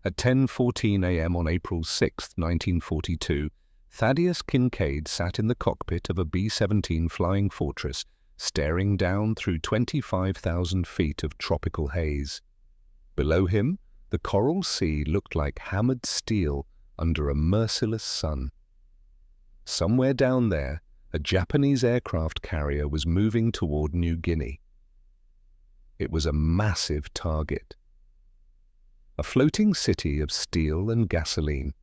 At 10:14 a.m. on April 6, 1942, Thaddeus Kincaid sat in the cockpit of a B-17 Flying Fortress, staring down through 25,000 feet of tropical haze. Below him, the Coral Sea looked like hammered steel under a merciless sun. Somewhere down there, a Japanese aircraft carrier was moving toward New Guinea. It was a massive target. A floating city of steel and gasoline,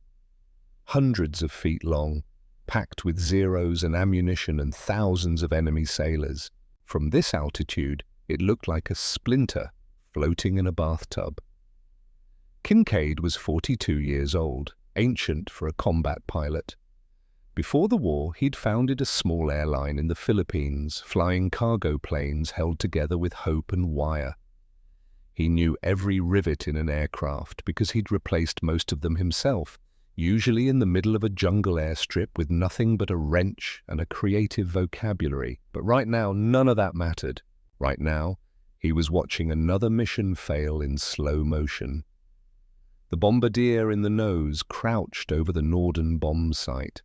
hundreds of feet long, packed with Zeros and ammunition and thousands of enemy sailors. From this altitude, it looked like a splinter floating in a bathtub. Kincaid was 42 years old, ancient for a combat pilot. Before the war, he'd founded a small airline in the Philippines, flying cargo planes held together with hope and wire. He knew every rivet in an aircraft because he'd replaced most of them himself, usually in the middle of a jungle airstrip with nothing but a wrench and a creative vocabulary. But right now, none of that mattered. Right now, he was watching another mission fail in slow motion. The bombardier in the nose crouched over the Norden bomb site.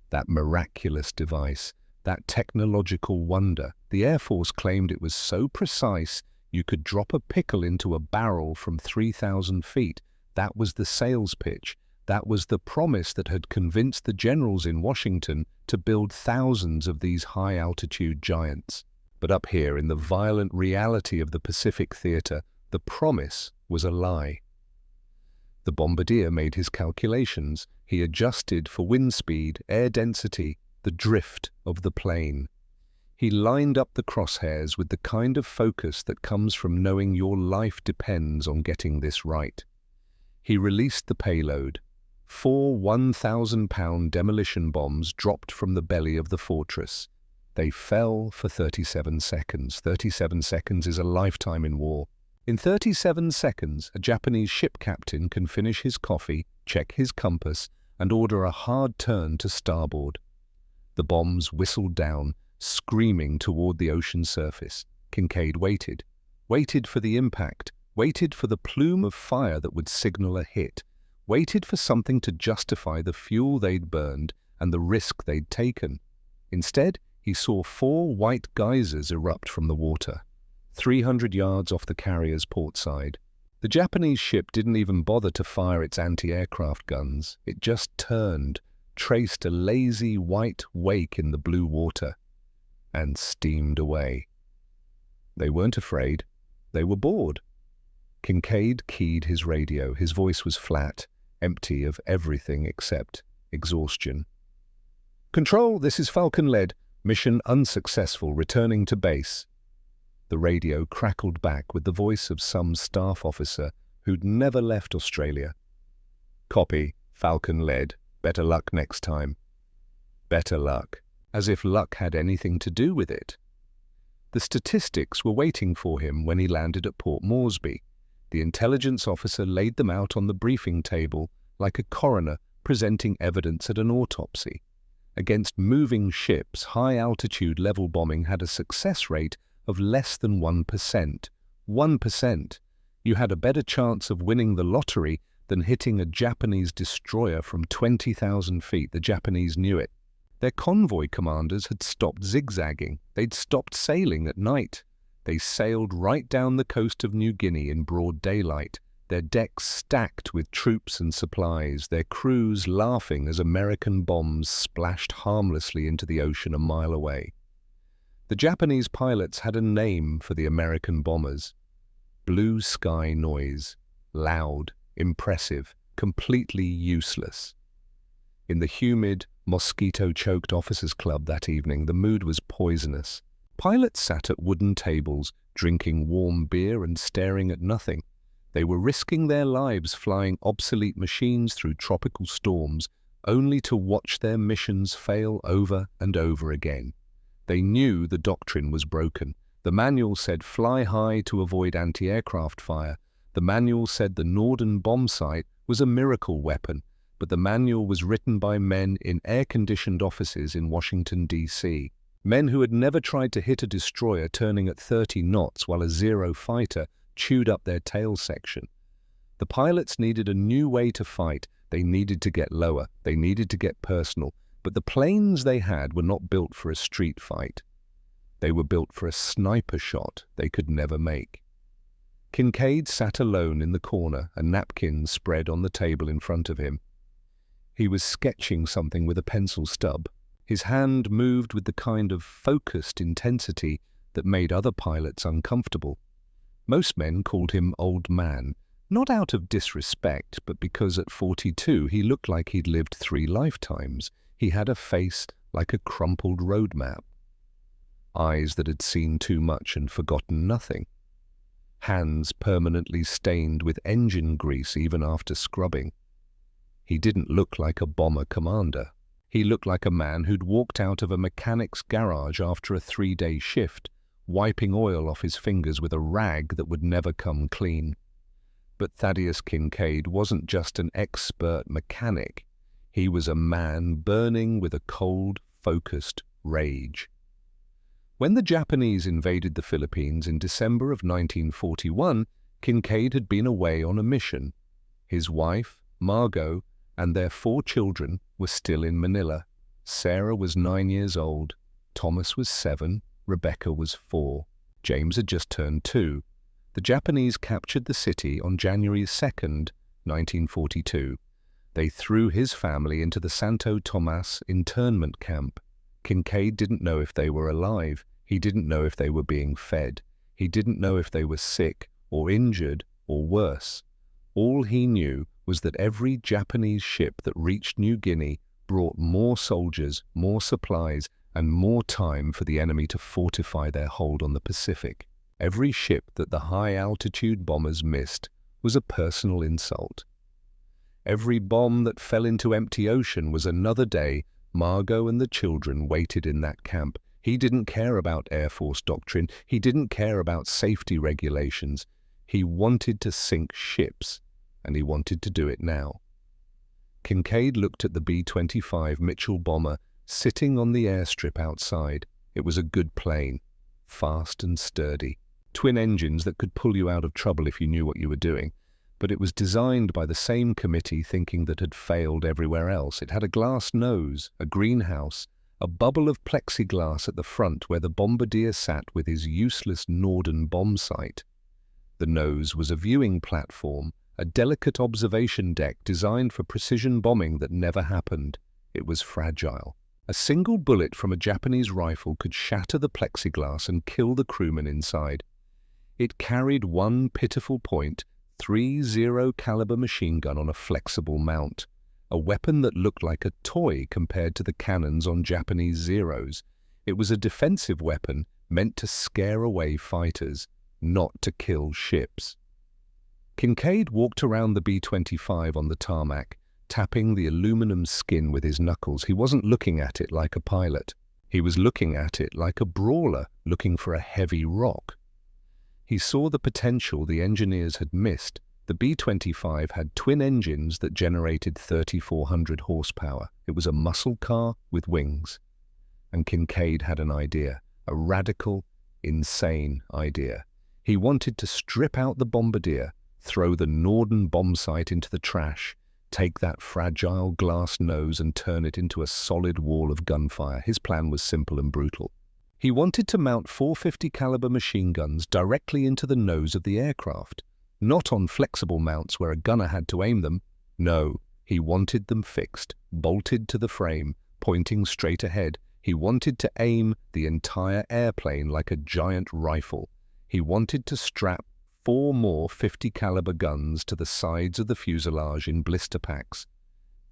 That miraculous device, that technological wonder. The Air Force claimed it was so precise you could drop a pickle into a barrel from 3,000 feet. That was the sales pitch. That was the promise that had convinced the generals in Washington to build thousands of these high-altitude giants. But up here, in the violent reality of the Pacific Theater, the promise was a lie. The bombardier made his calculations. He adjusted for wind speed, air density, the drift of the plane. He lined up the crosshairs with the kind of focus that comes from knowing your life depends on getting this right. He released the payload. 4 1,000-pound demolition bombs dropped from the belly of the fortress. They fell for 37 seconds. 37 seconds is a lifetime in war. In 37 seconds, a Japanese ship captain can finish his coffee, check his compass, and order a hard turn to starboard. The bombs whistled down, screaming toward the ocean surface. Kincaid waited for the impact, waited for the plume of fire that would signal a hit, waited for something to justify the fuel they'd burned and the risk they'd taken. Instead, he saw 4 white geysers erupt from the water, 300 yards off the carrier's port side. The Japanese ship didn't even bother to fire its anti-aircraft guns. It just turned, traced a lazy white wake in the blue water, and steamed away. They weren't afraid. They were bored. Kincaid keyed his radio. His voice was flat, empty of everything except exhaustion. "Control, this is Falcon Lead. Mission unsuccessful, returning to base." The radio crackled back with the voice of some staff officer who'd never left Australia. "Copy, Falcon Lead. Better luck next time." Better luck. As if luck had anything to do with it. The statistics were waiting for him when he landed at Port Moresby. The intelligence officer laid them out on the briefing table like a coroner presenting evidence at an autopsy. Against moving ships, high-altitude level bombing had a success rate of less than 1%. 1%. You had a better chance of winning the lottery than hitting a Japanese destroyer from 20,000 feet. The Japanese knew it. Their convoy commanders had stopped zigzagging. They'd stopped sailing at night. They sailed right down the coast of New Guinea in broad daylight, their decks stacked with troops and supplies, their crews laughing as American bombs splashed harmlessly into the ocean a mile away. The Japanese pilots had a name for the American bombers. Blue sky noise. Loud, impressive, completely useless. In the humid, mosquito-choked officers' club that evening, the mood was poisonous. Pilots sat at wooden tables, drinking warm beer and staring at nothing. They were risking their lives flying obsolete machines through tropical storms, only to watch their missions fail over and over again. They knew the doctrine was broken. The manual said fly high to avoid anti-aircraft fire. The manual said the Norden bomb site was a miracle weapon, but the manual was written by men in air-conditioned offices in Washington, D.C. Men who had never tried to hit a destroyer turning at 30 knots while a Zero fighter chewed up their tail section. The pilots needed a new way to fight. They needed to get lower. They needed to get personal. But the planes they had were not built for a street fight. They were built for a sniper shot they could never make. Kinkaid sat alone in the corner, a napkin spread on the table in front of him. He was sketching something with a pencil stub. His hand moved with the kind of focused intensity that made other pilots uncomfortable. Most men called him Old Man, not out of disrespect, but because at 42 he looked like he'd lived 3 lifetimes. He had a face like a crumpled road map, eyes that had seen too much and forgotten nothing, hands permanently stained with engine grease even after scrubbing. He didn't look like a bomber commander. He looked like a man who'd walked out of a mechanic's garage after a 3-day shift, wiping oil off his fingers with a rag that would never come clean. But Thaddeus Kinkaid wasn't just an expert mechanic. He was a man burning with a cold, focused rage. When the Japanese invaded the Philippines in December of 1941, Kinkaid had been away on a mission. His wife, Margot, and their 4 children were still in Manila. Sarah was 9 years old, Thomas was 7, Rebecca was 4, James had just turned 2. The Japanese captured the city on January 2nd, 1942. They threw his family into the Santo Tomas internment camp. Kinkaid didn't know if they were alive. He didn't know if they were being fed. He didn't know if they were sick or injured or worse. All he knew was that every Japanese ship that reached New Guinea brought more soldiers, more supplies, and more time for the enemy to fortify their hold on the Pacific. Every ship that the high-altitude bombers missed was a personal insult. Every bomb that fell into empty ocean was another day Margot and the children waited in that camp. He didn't care about Air Force doctrine. He didn't care about safety regulations. He wanted to sink ships, and he wanted to do it now. Kinkaid looked at the B-25 Mitchell bomber sitting on the airstrip outside. It was a good plane, fast and sturdy. Twin engines that could pull you out of trouble if you knew what you were doing. But it was designed by the same committee thinking that had failed everywhere else. It had a glass nose, a greenhouse, a bubble of plexiglass at the front where the bombardier sat with his useless Norden bomb sight. The nose was a viewing platform, a delicate observation deck designed for precision bombing that never happened. It was fragile. A single bullet from a Japanese rifle could shatter the plexiglass and kill the crewman inside. It carried one pitiful .30 caliber machine gun on a flexible mount, a weapon that looked like a toy compared to the cannons on Japanese Zeros. It was a defensive weapon meant to scare away fighters, not to kill ships. Kinkaid walked around the B-25 on the tarmac, tapping the aluminum skin with his knuckles. He wasn't looking at it like a pilot. He was looking at it like a brawler looking for a heavy rock. He saw the potential the engineers had missed. The B-25 had twin engines that generated 3,400 horsepower. It was a muscle car with wings. And Kinkaid had an idea, a radical, insane idea. He wanted to strip out the bombardier, throw the Norden bomb sight into the trash, take that fragile glass nose and turn it into a solid wall of gunfire. His plan was simple and brutal. He wanted to mount .450 caliber machine guns directly into the nose of the aircraft, not on flexible mounts where a gunner had to aim them. No, he wanted them fixed, bolted to the frame, pointing straight ahead. He wanted to aim the entire airplane like a giant rifle. He wanted to strap 4 more .50 caliber guns to the sides of the fuselage in blister packs.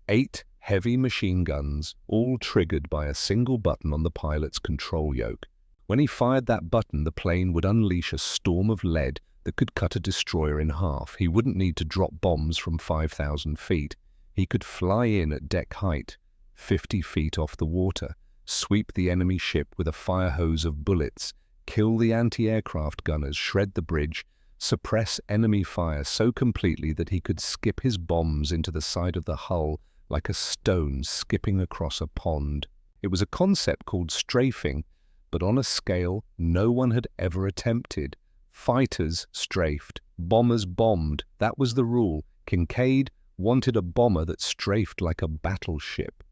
8 heavy machine guns, all triggered by a single button on the pilot's control yoke. When he fired that button, the plane would unleash a storm of lead that could cut a destroyer in half. He wouldn't need to drop bombs from 5,000 feet. He could fly in at deck height, 50 feet off the water, sweep the enemy ship with a fire hose of bullets, kill the anti-aircraft gunners, shred the bridge, suppress enemy fire so completely that he could skip his bombs into the side of the hull like a stone skipping across a pond. It was a concept called strafing, but on a scale no one had ever attempted. Fighters strafed, Bombers bombed. That was the rule. Kinkaid wanted a bomber that strafed like a battleship.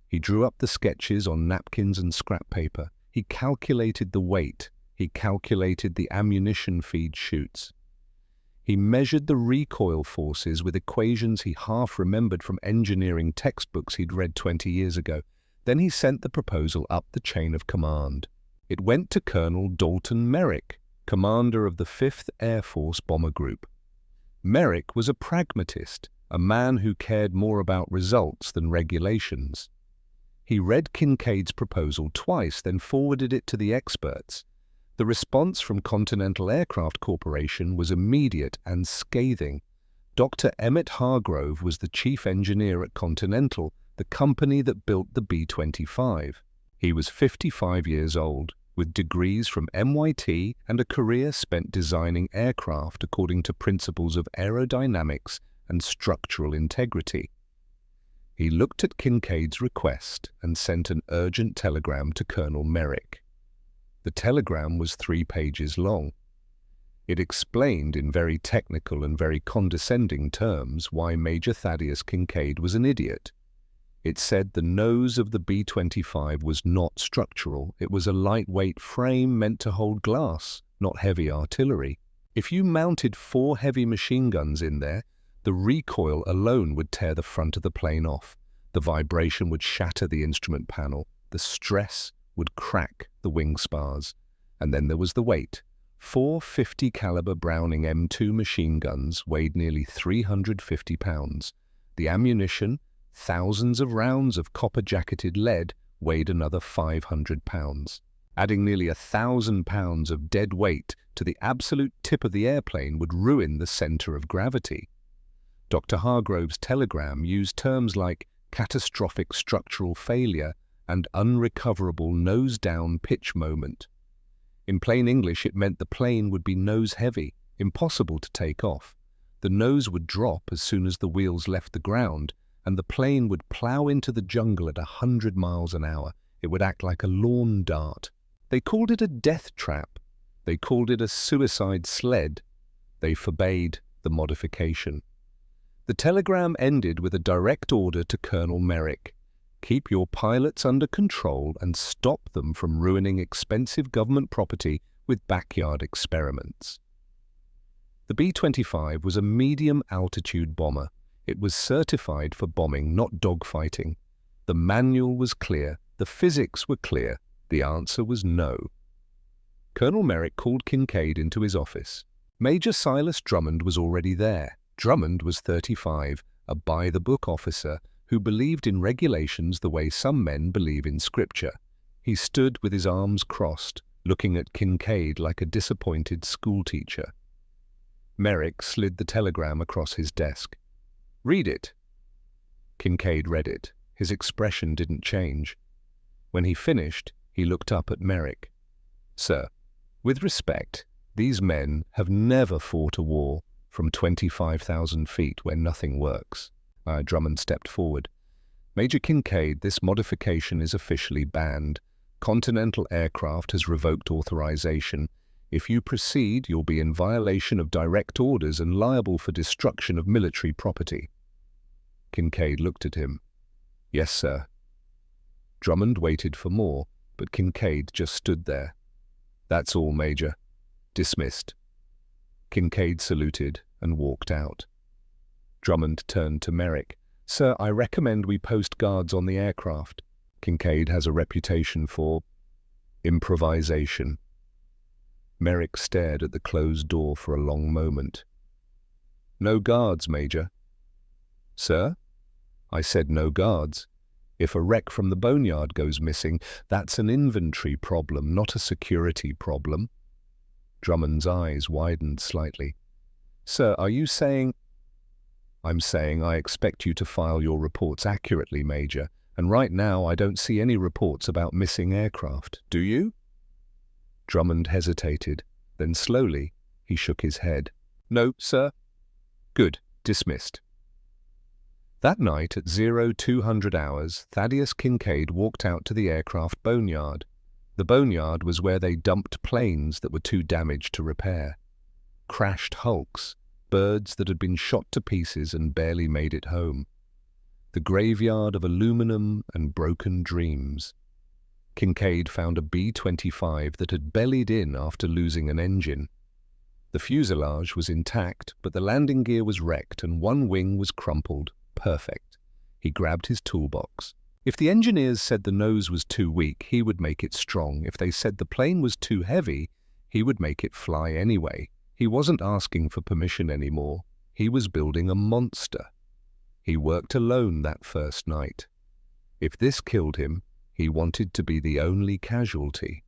He drew up the sketches on napkins and scrap paper. He calculated the weight. He calculated the ammunition feed chutes. He measured the recoil forces with equations he half remembered from engineering textbooks he'd read 20 years ago. Then he sent the proposal up the chain of command. It went to Colonel Dalton Merrick, commander of the 5th Air Force Bomber Group. Merrick was a pragmatist, a man who cared more about results than regulations. He read Kinkaid's proposal twice, then forwarded it to the experts. The response from Continental Aircraft Corporation was immediate and scathing. Dr. Emmett Hargrove was the chief engineer at Continental, the company that built the B-25. He was 55 years old, with degrees from MIT and a career spent designing aircraft according to principles of aerodynamics and structural integrity. He looked at Kinkaid's request and sent an urgent telegram to Colonel Merrick. The telegram was 3 pages long. It explained in very technical and very condescending terms why Major Thaddeus Kinkaid was an idiot. It said the nose of the B-25 was not structural. It was a lightweight frame meant to hold glass, not heavy artillery. If you mounted 4 heavy machine guns in there, the recoil alone would tear the front of the plane off. The vibration would shatter the instrument panel. The stress would crack the wing spars. And then there was the weight. 4 50 caliber Browning M2 machine guns weighed nearly 350 pounds. The ammunition, thousands of rounds of copper-jacketed lead, weighed another 500 pounds. Adding nearly 1,000 pounds of dead weight to the absolute tip of the airplane would ruin the center of gravity. Dr. Hargrove's telegram used terms like catastrophic structural failure and unrecoverable nose-down pitch moment. In plain English, it meant the plane would be nose-heavy, impossible to take off. The nose would drop as soon as the wheels left the ground, and the plane would plow into the jungle at 100 miles an hour. It would act like a lawn dart. They called it a death trap. They called it a suicide sled. They forbade the modification. The telegram ended with a direct order to Colonel Merrick. Keep your pilots under control and stop them from ruining expensive government property with backyard experiments. The B-25 was a medium-altitude bomber. It was certified for bombing, not dogfighting. The manual was clear. The physics were clear. The answer was no. Colonel Merrick called Kinkaid into his office. Major Silas Drummond was already there. Drummond was 35, a by-the-book officer who believed in regulations the way some men believe in scripture. He stood with his arms crossed, looking at Kinkaid like a disappointed schoolteacher. Merrick slid the telegram across his desk. "Read it." Kinkaid read it. His expression didn't change. When he finished, he looked up at Merrick. "Sir, with respect, these men have never fought a war from 25,000 feet where nothing works." Drummond stepped forward. "Major Kinkaid, this modification is officially banned. Continental Aircraft has revoked authorization. If you proceed, you'll be in violation of direct orders and liable for destruction of military property." Kinkaid looked at him. "Yes, sir." Drummond waited for more, but Kinkaid just stood there. "That's all, Major. Dismissed." Kinkaid saluted and walked out. Drummond turned to Merrick. "Sir, I recommend we post guards on the aircraft. Kinkaid has a reputation for improvisation." Merrick stared at the closed door for a long moment. "No guards, Major." "Sir?" "I said no guards. If a wreck from the boneyard goes missing, that's an inventory problem, not a security problem." Drummond's eyes widened slightly. "Sir, are you saying—" "I'm saying I expect you to file your reports accurately, Major, and right now I don't see any reports about missing aircraft. Do you?" Drummond hesitated. Then slowly he shook his head. "No, sir." "Good. Dismissed." That night at 0200 hours, Thaddeus Kinkaid walked out to the aircraft boneyard. The boneyard was where they dumped planes that were too damaged to repair. crashed hulks, birds that had been shot to pieces and barely made it home. The graveyard of aluminum and broken dreams. Kinkaid found a B-25 that had bellied in after losing an engine. The fuselage was intact, but the landing gear was wrecked and one wing was crumpled. Perfect. He grabbed his toolbox. If the engineers said the nose was too weak, he would make it strong. If they said the plane was too heavy, he would make it fly anyway. He wasn't asking for permission anymore. He was building a monster. He worked alone that first night. If this killed him, he wanted to be the only casualty.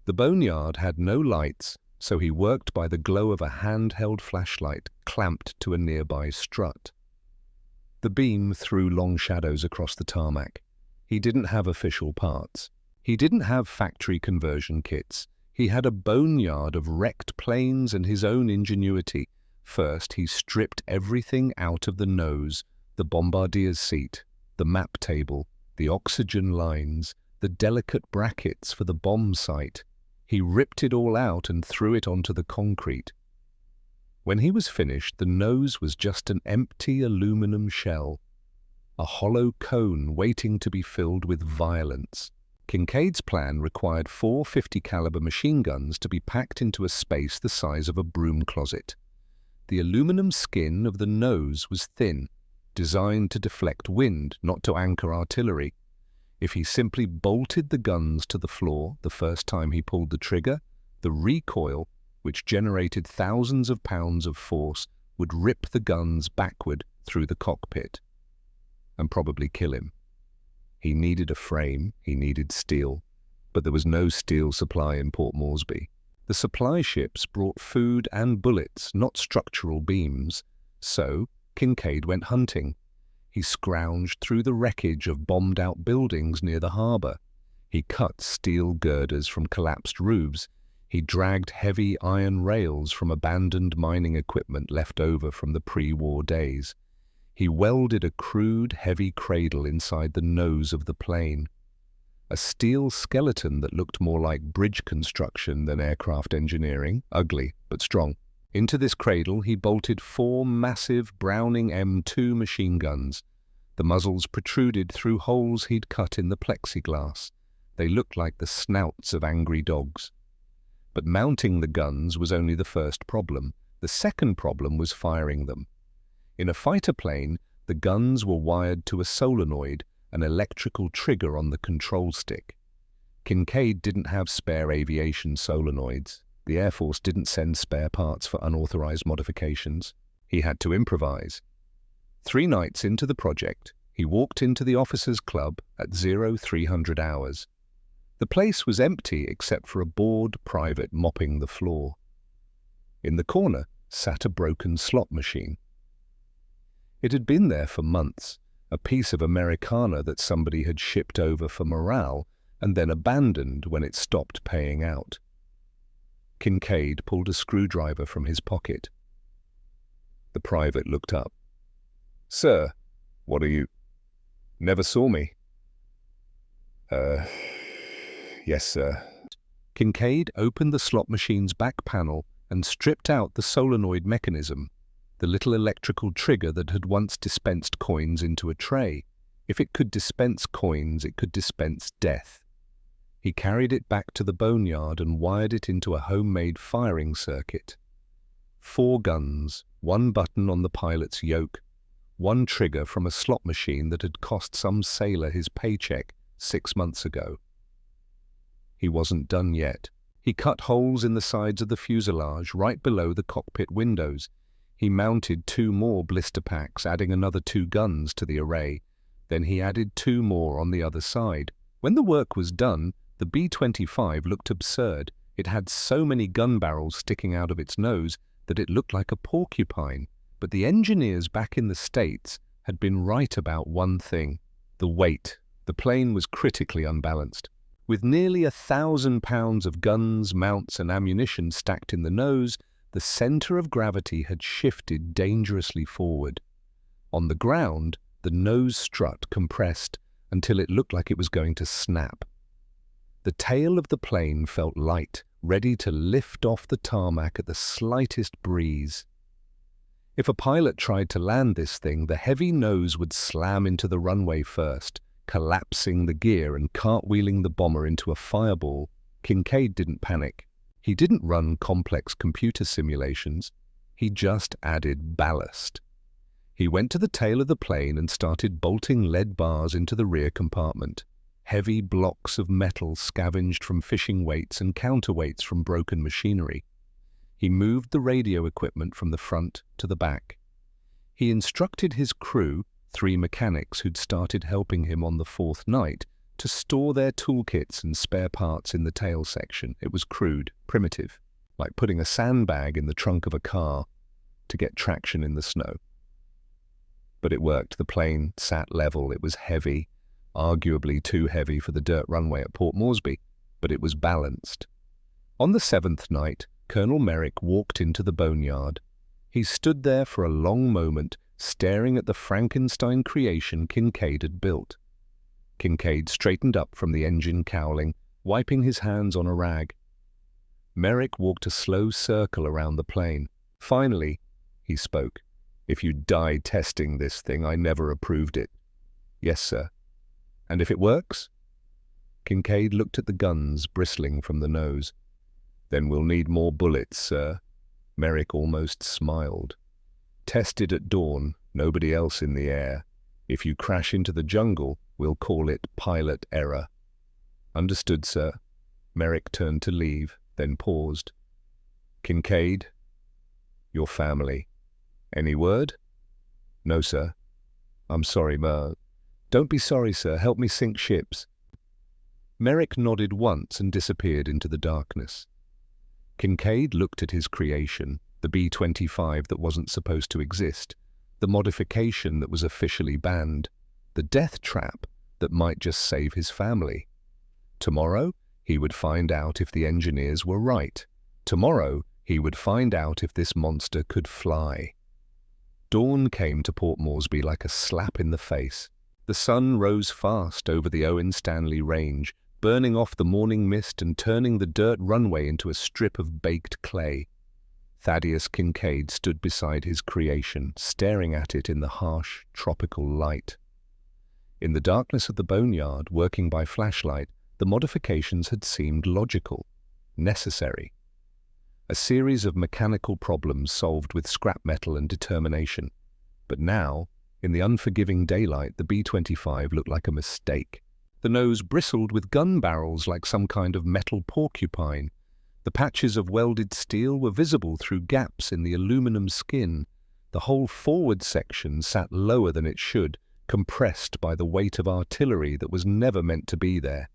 The boneyard had no lights, so he worked by the glow of a handheld flashlight clamped to a nearby strut. The beam threw long shadows across the tarmac. He didn't have official parts. He didn't have factory conversion kits. He had a boneyard of wrecked planes and his own ingenuity. First, he stripped everything out of the nose, the bombardier's seat, the map table, the oxygen lines, the delicate brackets for the bomb sight. He ripped it all out and threw it onto the concrete. When he was finished, the nose was just an empty aluminum shell, a hollow cone waiting to be filled with violence. Kinkaid's plan required 4 .50-caliber machine guns to be packed into a space the size of a broom closet. The aluminum skin of the nose was thin, designed to deflect wind, not to anchor artillery. If he simply bolted the guns to the floor the first time he pulled the trigger, the recoil, which generated thousands of pounds of force, would rip the guns backward through the cockpit and probably kill him. He needed a frame, he needed steel, but there was no steel supply in Port Moresby. The supply ships brought food and bullets, not structural beams. So Kinkaid went hunting. He scrounged through the wreckage of bombed-out buildings near the harbour. He cut steel girders from collapsed roofs. He dragged heavy iron rails from abandoned mining equipment left over from the pre-war days. He welded a crude, heavy cradle inside the nose of the plane. A steel skeleton that looked more like bridge construction than aircraft engineering, ugly but strong. Into this cradle he bolted 4 massive Browning M2 machine guns. The muzzles protruded through holes he'd cut in the plexiglass. They looked like the snouts of angry dogs. But mounting the guns was only the first problem. The second problem was firing them. In a fighter plane, the guns were wired to a solenoid, an electrical trigger on the control stick. Kinkaid didn't have spare aviation solenoids. The Air Force didn't send spare parts for unauthorized modifications. He had to improvise. 3 nights into the project, he walked into the officers' club at 0300 hours. The place was empty except for a bored private mopping the floor. In the corner sat a broken slot machine. It had been there for months, a piece of Americana that somebody had shipped over for morale and then abandoned when it stopped paying out. Kinkaid pulled a screwdriver from his pocket. The private looked up. "Sir, what are you? Never saw me?" Yes, sir." Kinkaid opened the slot machine's back panel and stripped out the solenoid mechanism, the little electrical trigger that had once dispensed coins into a tray. If it could dispense coins, it could dispense death. He carried it back to the boneyard and wired it into a homemade firing circuit. 4 guns, 1 button on the pilot's yoke, 1 trigger from a slot machine that had cost some sailor his paycheck 6 months ago. He wasn't done yet. He cut holes in the sides of the fuselage right below the cockpit windows. He mounted 2 more blister packs, adding another 2 guns to the array. Then he added 2 more on the other side. When the work was done, the B-25 looked absurd. It had so many gun barrels sticking out of its nose that it looked like a porcupine. But the engineers back in the States had been right about one thing: the weight. The plane was critically unbalanced. With nearly 1,000 pounds of guns, mounts, and ammunition stacked in the nose, the center of gravity had shifted dangerously forward. On the ground, the nose strut compressed until it looked like it was going to snap. The tail of the plane felt light, ready to lift off the tarmac at the slightest breeze. If a pilot tried to land this thing, the heavy nose would slam into the runway first, collapsing the gear and cartwheeling the bomber into a fireball. Kincaid didn't panic. He didn't run complex computer simulations. He just added ballast. He went to the tail of the plane and started bolting lead bars into the rear compartment. Heavy blocks of metal scavenged from fishing weights and counterweights from broken machinery. He moved the radio equipment from the front to the back. He instructed his crew, 3 mechanics who'd started helping him on the 4th night, to store their toolkits and spare parts in the tail section. It was crude, primitive, like putting a sandbag in the trunk of a car to get traction in the snow. But it worked. The plane sat level. It was heavy, arguably too heavy for the dirt runway at Port Moresby, but it was balanced. On the 7th night, Colonel Merrick walked into the boneyard. He stood there for a long moment, staring at the Frankenstein creation Kincaid had built. Kincaid straightened up from the engine cowling, wiping his hands on a rag. Merrick walked a slow circle around the plane. Finally, he spoke. "If you die testing this thing, I never approved it." "Yes, sir." "And if it works?" Kincaid looked at the guns bristling from the nose. "Then we'll need more bullets, sir." Merrick almost smiled. "Tested at dawn, nobody else in the air. If you crash into the jungle, we'll call it pilot error." "Understood, sir." Merrick turned to leave, then paused. "Kincaid, your family. Any word?" "No, sir." "I'm sorry, Mer." "Don't be sorry, sir. Help me sink ships." Merrick nodded once and disappeared into the darkness. Kincaid looked at his creation, the B-25 that wasn't supposed to exist, the modification that was officially banned, the death trap that might just save his family. Tomorrow, he would find out if the engineers were right. Tomorrow, he would find out if this monster could fly. Dawn came to Port Moresby like a slap in the face. The sun rose fast over the Owen Stanley Range, burning off the morning mist and turning the dirt runway into a strip of baked clay. Thaddeus Kincaid stood beside his creation, staring at it in the harsh, tropical light. In the darkness of the boneyard, working by flashlight, the modifications had seemed logical, necessary. A series of mechanical problems solved with scrap metal and determination. But now, in the unforgiving daylight, the B-25 looked like a mistake. The nose bristled with gun barrels like some kind of metal porcupine. The patches of welded steel were visible through gaps in the aluminum skin. The whole forward section sat lower than it should, compressed by the weight of artillery that was never meant to be there.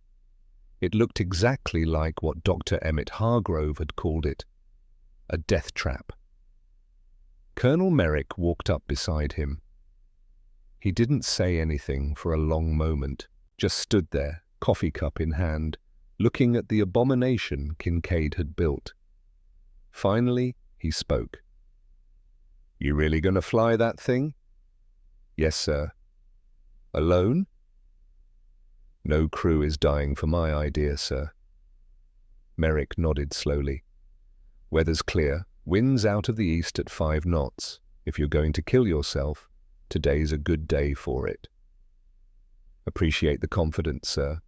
It looked exactly like what Dr. Emmett Hargrove had called it, a death trap. Colonel Merrick walked up beside him. He didn't say anything for a long moment, just stood there, coffee cup in hand, looking at the abomination Kincaid had built. Finally, he spoke. "You really gonna fly that thing?" "Yes, sir." "Alone?" "No crew is dying for my idea, sir." Merrick nodded slowly. "Weather's clear, winds out of the east at 5 knots. If you're going to kill yourself, today's a good day for it." "Appreciate the confidence, sir."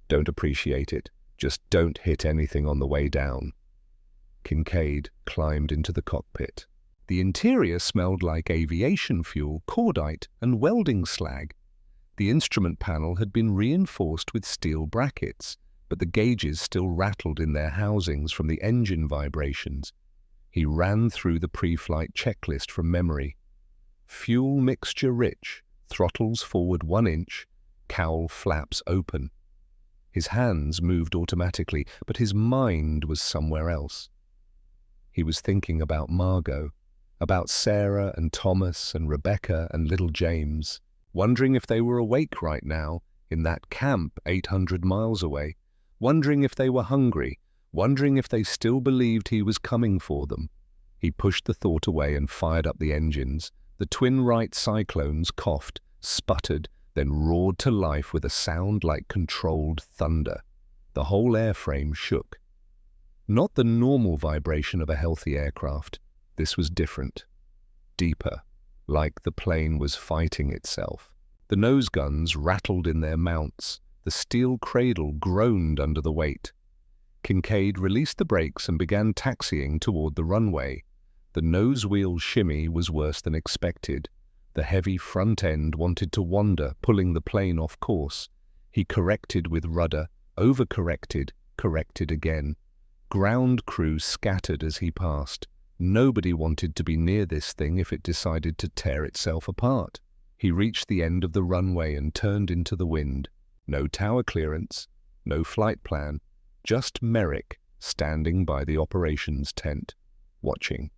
"Don't appreciate it. Just don't hit anything on the way down." Kincaid climbed into the cockpit. The interior smelled like aviation fuel, cordite, and welding slag. The instrument panel had been reinforced with steel brackets, but the gauges still rattled in their housings from the engine vibrations. He ran through the pre-flight checklist from memory. Fuel mixture rich, throttles forward 1 inch, cowl flaps open. His hands moved automatically, but his mind was somewhere else. He was thinking about Margot, about Sarah and Thomas and Rebecca and little James, wondering if they were awake right now in that camp 800 miles away, wondering if they were hungry, wondering if they still believed he was coming for them. He pushed the thought away and fired up the engines. The twin Wright Cyclones coughed, sputtered, then roared to life with a sound like controlled thunder. The whole airframe shook. Not the normal vibration of a healthy aircraft. This was different. Deeper, like the plane was fighting itself. The nose guns rattled in their mounts. The steel cradle groaned under the weight. Kinkaid released the brakes and began taxiing toward the runway. The nose wheel shimmy was worse than expected. The heavy front end wanted to wander, pulling the plane off course. He corrected with rudder, overcorrected, corrected again. Ground crew scattered as he passed. Nobody wanted to be near this thing if it decided to tear itself apart. He reached the end of the runway and turned into the wind. No tower clearance, no flight plan, just Merrick standing by the operations tent, watching.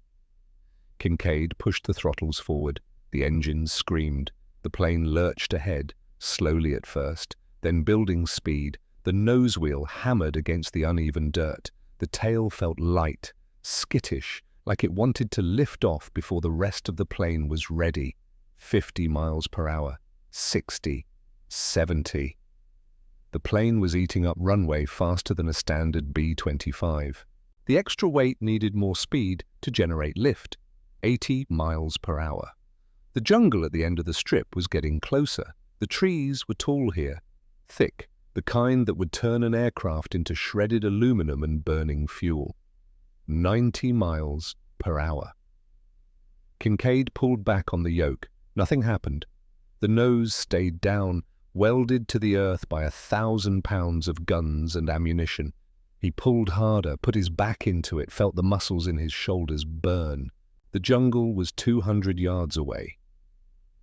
Kinkaid pushed the throttles forward. The engines screamed. The plane lurched ahead, slowly at first, then building speed. The nose wheel hammered against the uneven dirt. The tail felt light, skittish, like it wanted to lift off before the rest of the plane was ready. 50 miles per hour, 60, 70. The plane was eating up runway faster than a standard B-25. The extra weight needed more speed to generate lift, 80 miles per hour. The jungle at the end of the strip was getting closer. The trees were tall here, thick, the kind that would turn an aircraft into shredded aluminum and burning fuel. 90 miles per hour. Kinkaid pulled back on the yoke. Nothing happened. The nose stayed down, welded to the earth by 1,000 pounds of guns and ammunition. He pulled harder, put his back into it, felt the muscles in his shoulders burn. The jungle was 200 yards away.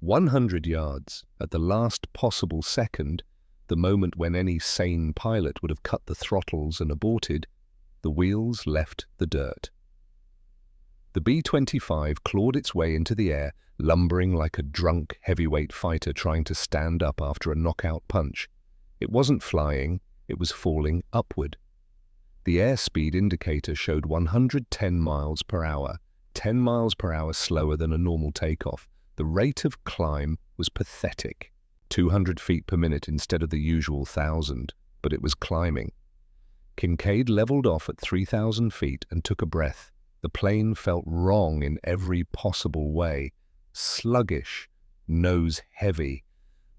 100 yards, at the last possible second, the moment when any sane pilot would have cut the throttles and aborted, the wheels left the dirt. The B-25 clawed its way into the air, lumbering like a drunk heavyweight fighter trying to stand up after a knockout punch. It wasn't flying, it was falling upward. The airspeed indicator showed 110 miles per hour, 10 miles per hour slower than a normal takeoff. The rate of climb was pathetic. 200 feet per minute instead of the usual 1,000, but it was climbing. Kinkaid leveled off at 3,000 feet and took a breath. The plane felt wrong in every possible way. Sluggish, nose heavy.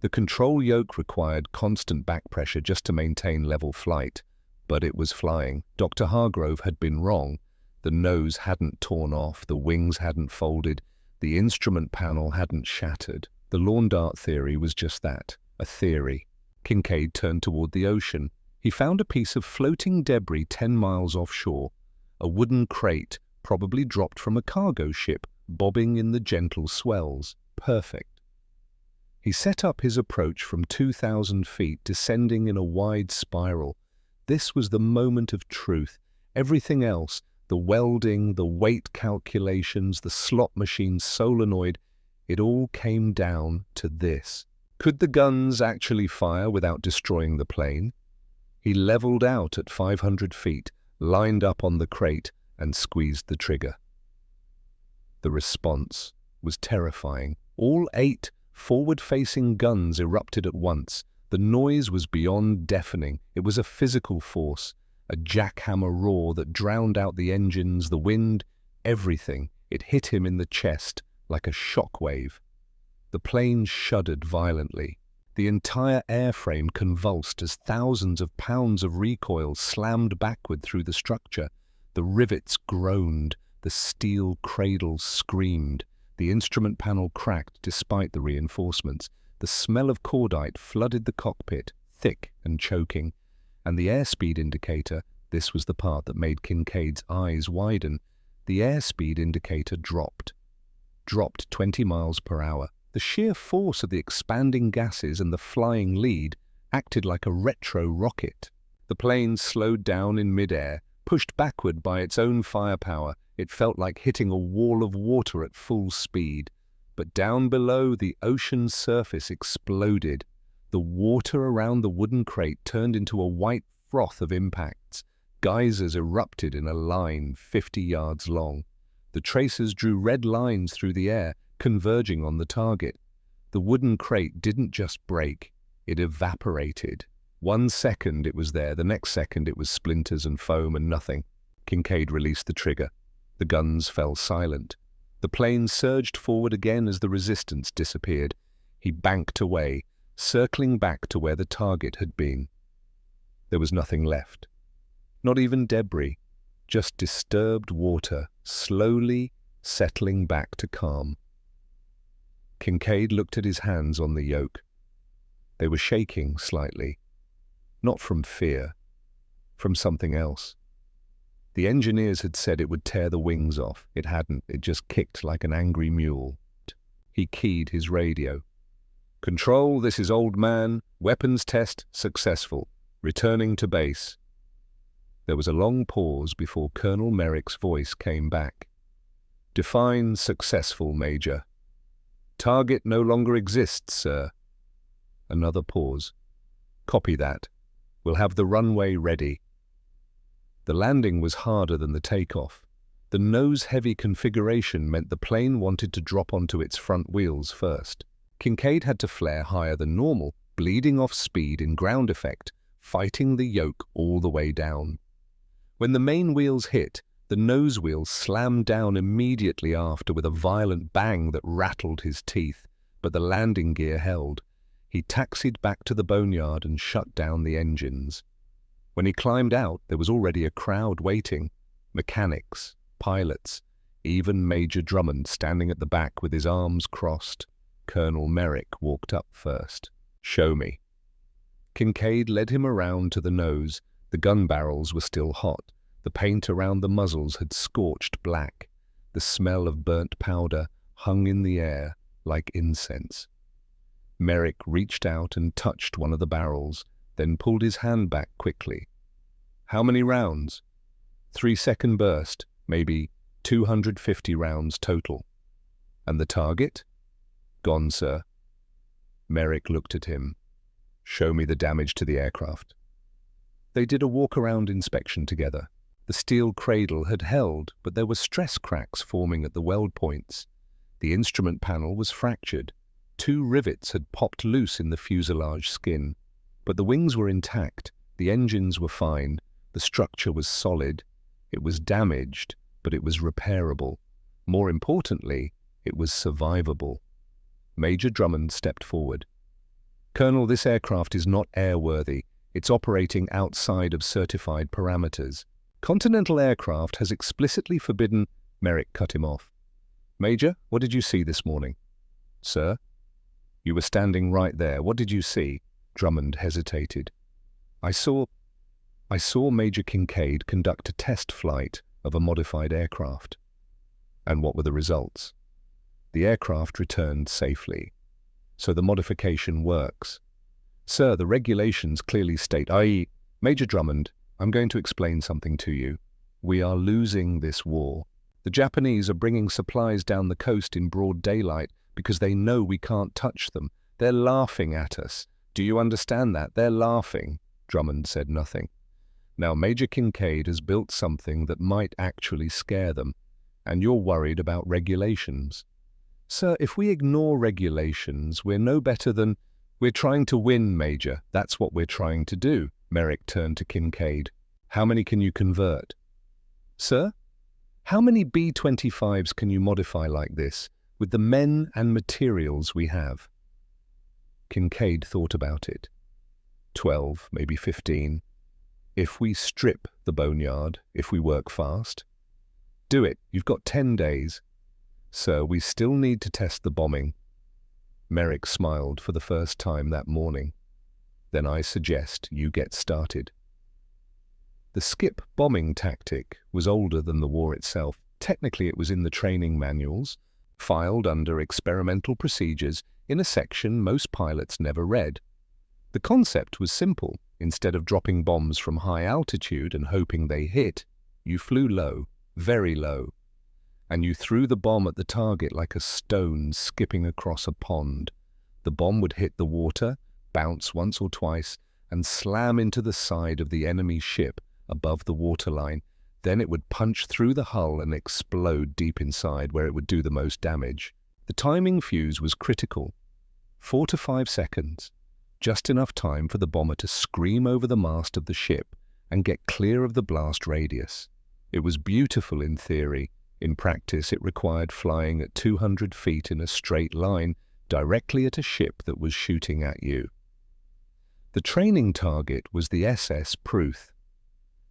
The control yoke required constant back pressure just to maintain level flight, but it was flying. Dr. Hargrove had been wrong. The nose hadn't torn off, the wings hadn't folded, the instrument panel hadn't shattered. The lawn dart theory was just that, a theory. Kinkaid turned toward the ocean. He found a piece of floating debris 10 miles offshore, a wooden crate probably dropped from a cargo ship, bobbing in the gentle swells. Perfect. He set up his approach from 2,000 feet, descending in a wide spiral. This was the moment of truth. Everything else, the welding, the weight calculations, the slot machine solenoid, it all came down to this. Could the guns actually fire without destroying the plane? He leveled out at 500 feet, lined up on the crate, and squeezed the trigger. The response was terrifying. All 8 forward-facing guns erupted at once. The noise was beyond deafening. It was a physical force, a jackhammer roar that drowned out the engines, the wind, everything. It hit him in the chest like a shockwave. The plane shuddered violently. The entire airframe convulsed as thousands of pounds of recoil slammed backward through the structure. The rivets groaned, the steel cradle screamed, the instrument panel cracked despite the reinforcements. The smell of cordite flooded the cockpit, thick and choking, and the airspeed indicator, this was the part that made Kinkaid's eyes widen, the airspeed indicator dropped 20 miles per hour. The sheer force of the expanding gases and the flying lead acted like a retro rocket. The plane slowed down in midair, pushed backward by its own firepower. It felt like hitting a wall of water at full speed. But down below, the ocean's surface exploded. The water around the wooden crate turned into a white froth of impacts. Geysers erupted in a line 50 yards long. The tracers drew red lines through the air, converging on the target. The wooden crate didn't just break, it evaporated. 1 second it was there, the next second it was splinters and foam and nothing. Kincaid released the trigger. The guns fell silent. The plane surged forward again as the resistance disappeared. He banked away, circling back to where the target had been. There was nothing left. Not even debris, just disturbed water, slowly settling back to calm. Kincaid looked at his hands on the yoke. They were shaking slightly, not from fear, from something else. The engineers had said it would tear the wings off. It hadn't. It just kicked like an angry mule. He keyed his radio. "Control, this is Old Man. Weapons test successful. Returning to base." There was a long pause before Colonel Merrick's voice came back. "Define successful, Major." "Target no longer exists, sir." Another pause. "Copy that. We'll have the runway ready." The landing was harder than the takeoff. The nose-heavy configuration meant the plane wanted to drop onto its front wheels first. Kincaid had to flare higher than normal, bleeding off speed in ground effect, fighting the yoke all the way down. When the main wheels hit, the nose wheels slammed down immediately after with a violent bang that rattled his teeth, but the landing gear held. He taxied back to the boneyard and shut down the engines. When he climbed out, there was already a crowd waiting. Mechanics, pilots, even Major Drummond standing at the back with his arms crossed. Colonel Merrick walked up first. "Show me." Kincaid led him around to the nose. The gun barrels were still hot. The paint around the muzzles had scorched black. The smell of burnt powder hung in the air like incense. Merrick reached out and touched one of the barrels, then pulled his hand back quickly. "How many rounds?" 3-second burst, maybe 250 rounds total. "And the target?" "Gone, sir." Merrick looked at him. "Show me the damage to the aircraft." They did a walk-around inspection together. The steel cradle had held, but there were stress cracks forming at the weld points. The instrument panel was fractured. 2 rivets had popped loose in the fuselage skin. But the wings were intact, the engines were fine, the structure was solid. It was damaged, but it was repairable. More importantly, it was survivable. Major Drummond stepped forward. "Colonel, this aircraft is not airworthy. It's operating outside of certified parameters. Continental Aircraft has explicitly forbidden—" Merrick cut him off. "Major, what did you see this morning?" "Sir?" "You were standing right there. What did you see?" Drummond hesitated. I saw Major Kincaid conduct a test flight of a modified aircraft." "And what were the results?" "The aircraft returned safely. So the modification works." "Sir, the regulations clearly state, i.e., Major Drummond, I'm going to explain something to you. We are losing this war. The Japanese are bringing supplies down the coast in broad daylight because they know we can't touch them. They're laughing at us. Do you understand that? They're laughing." Drummond said nothing. "Now, Major Kincaid has built something that might actually scare them, and you're worried about regulations." "Sir, if we ignore regulations, we're no better than—" "We're trying to win, Major. That's what we're trying to do." Merrick turned to Kincaid. "How many can you convert?" "Sir? How many B-25s can you modify like this, with the men and materials we have?" Kincaid thought about it. 12, maybe 15. If we strip the boneyard, if we work fast. "Do it. You've got 10 days. "Sir, we still need to test the bombing." Merrick smiled for the first time that morning. "Then I suggest you get started." The skip bombing tactic was older than the war itself. Technically, it was in the training manuals, filed under experimental procedures in a section most pilots never read. The concept was simple. Instead of dropping bombs from high altitude and hoping they hit, you flew low, very low, and you threw the bomb at the target like a stone skipping across a pond. The bomb would hit the water, bounce once or twice, and slam into the side of the enemy ship above the waterline. Then it would punch through the hull and explode deep inside where it would do the most damage. The timing fuse was critical. 4 to 5 seconds. Just enough time for the bomber to scream over the mast of the ship and get clear of the blast radius. It was beautiful in theory. In practice, it required flying at 200 feet in a straight line, directly at a ship that was shooting at you. The training target was the SS Pruth.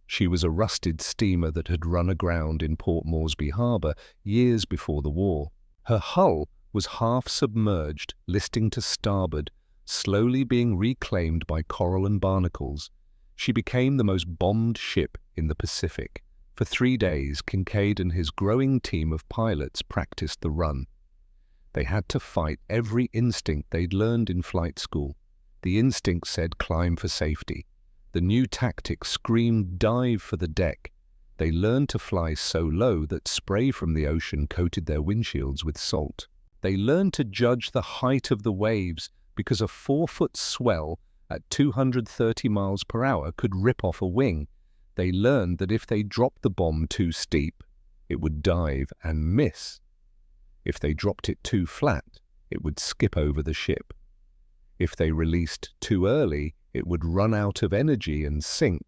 She was a rusted steamer that had run aground in Port Moresby Harbour years before the war. Her hull was half submerged, listing to starboard, slowly being reclaimed by coral and barnacles. She became the most bombed ship in the Pacific. For 3 days, Kinkaid and his growing team of pilots practiced the run. They had to fight every instinct they'd learned in flight school. The instinct said climb for safety. The new tactic screamed dive for the deck. They learned to fly so low that spray from the ocean coated their windshields with salt. They learned to judge the height of the waves because a 4-foot swell at 230 miles per hour could rip off a wing. They learned that if they dropped the bomb too steep, it would dive and miss. If they dropped it too flat, it would skip over the ship. If they released too early, it would run out of energy and sink.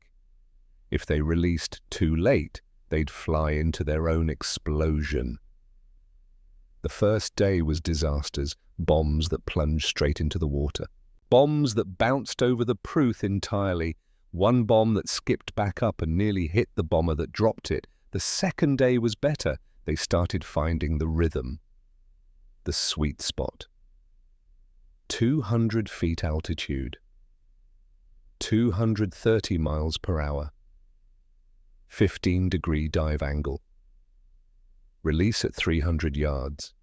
If they released too late, they'd fly into their own explosion. The first day was disasters, bombs that plunged straight into the water. Bombs that bounced over the Pruth entirely. One bomb that skipped back up and nearly hit the bomber that dropped it. The second day was better. They started finding the rhythm, the sweet spot. 200 feet altitude, 230 miles per hour, 15-degree dive angle. Release at 300 yards.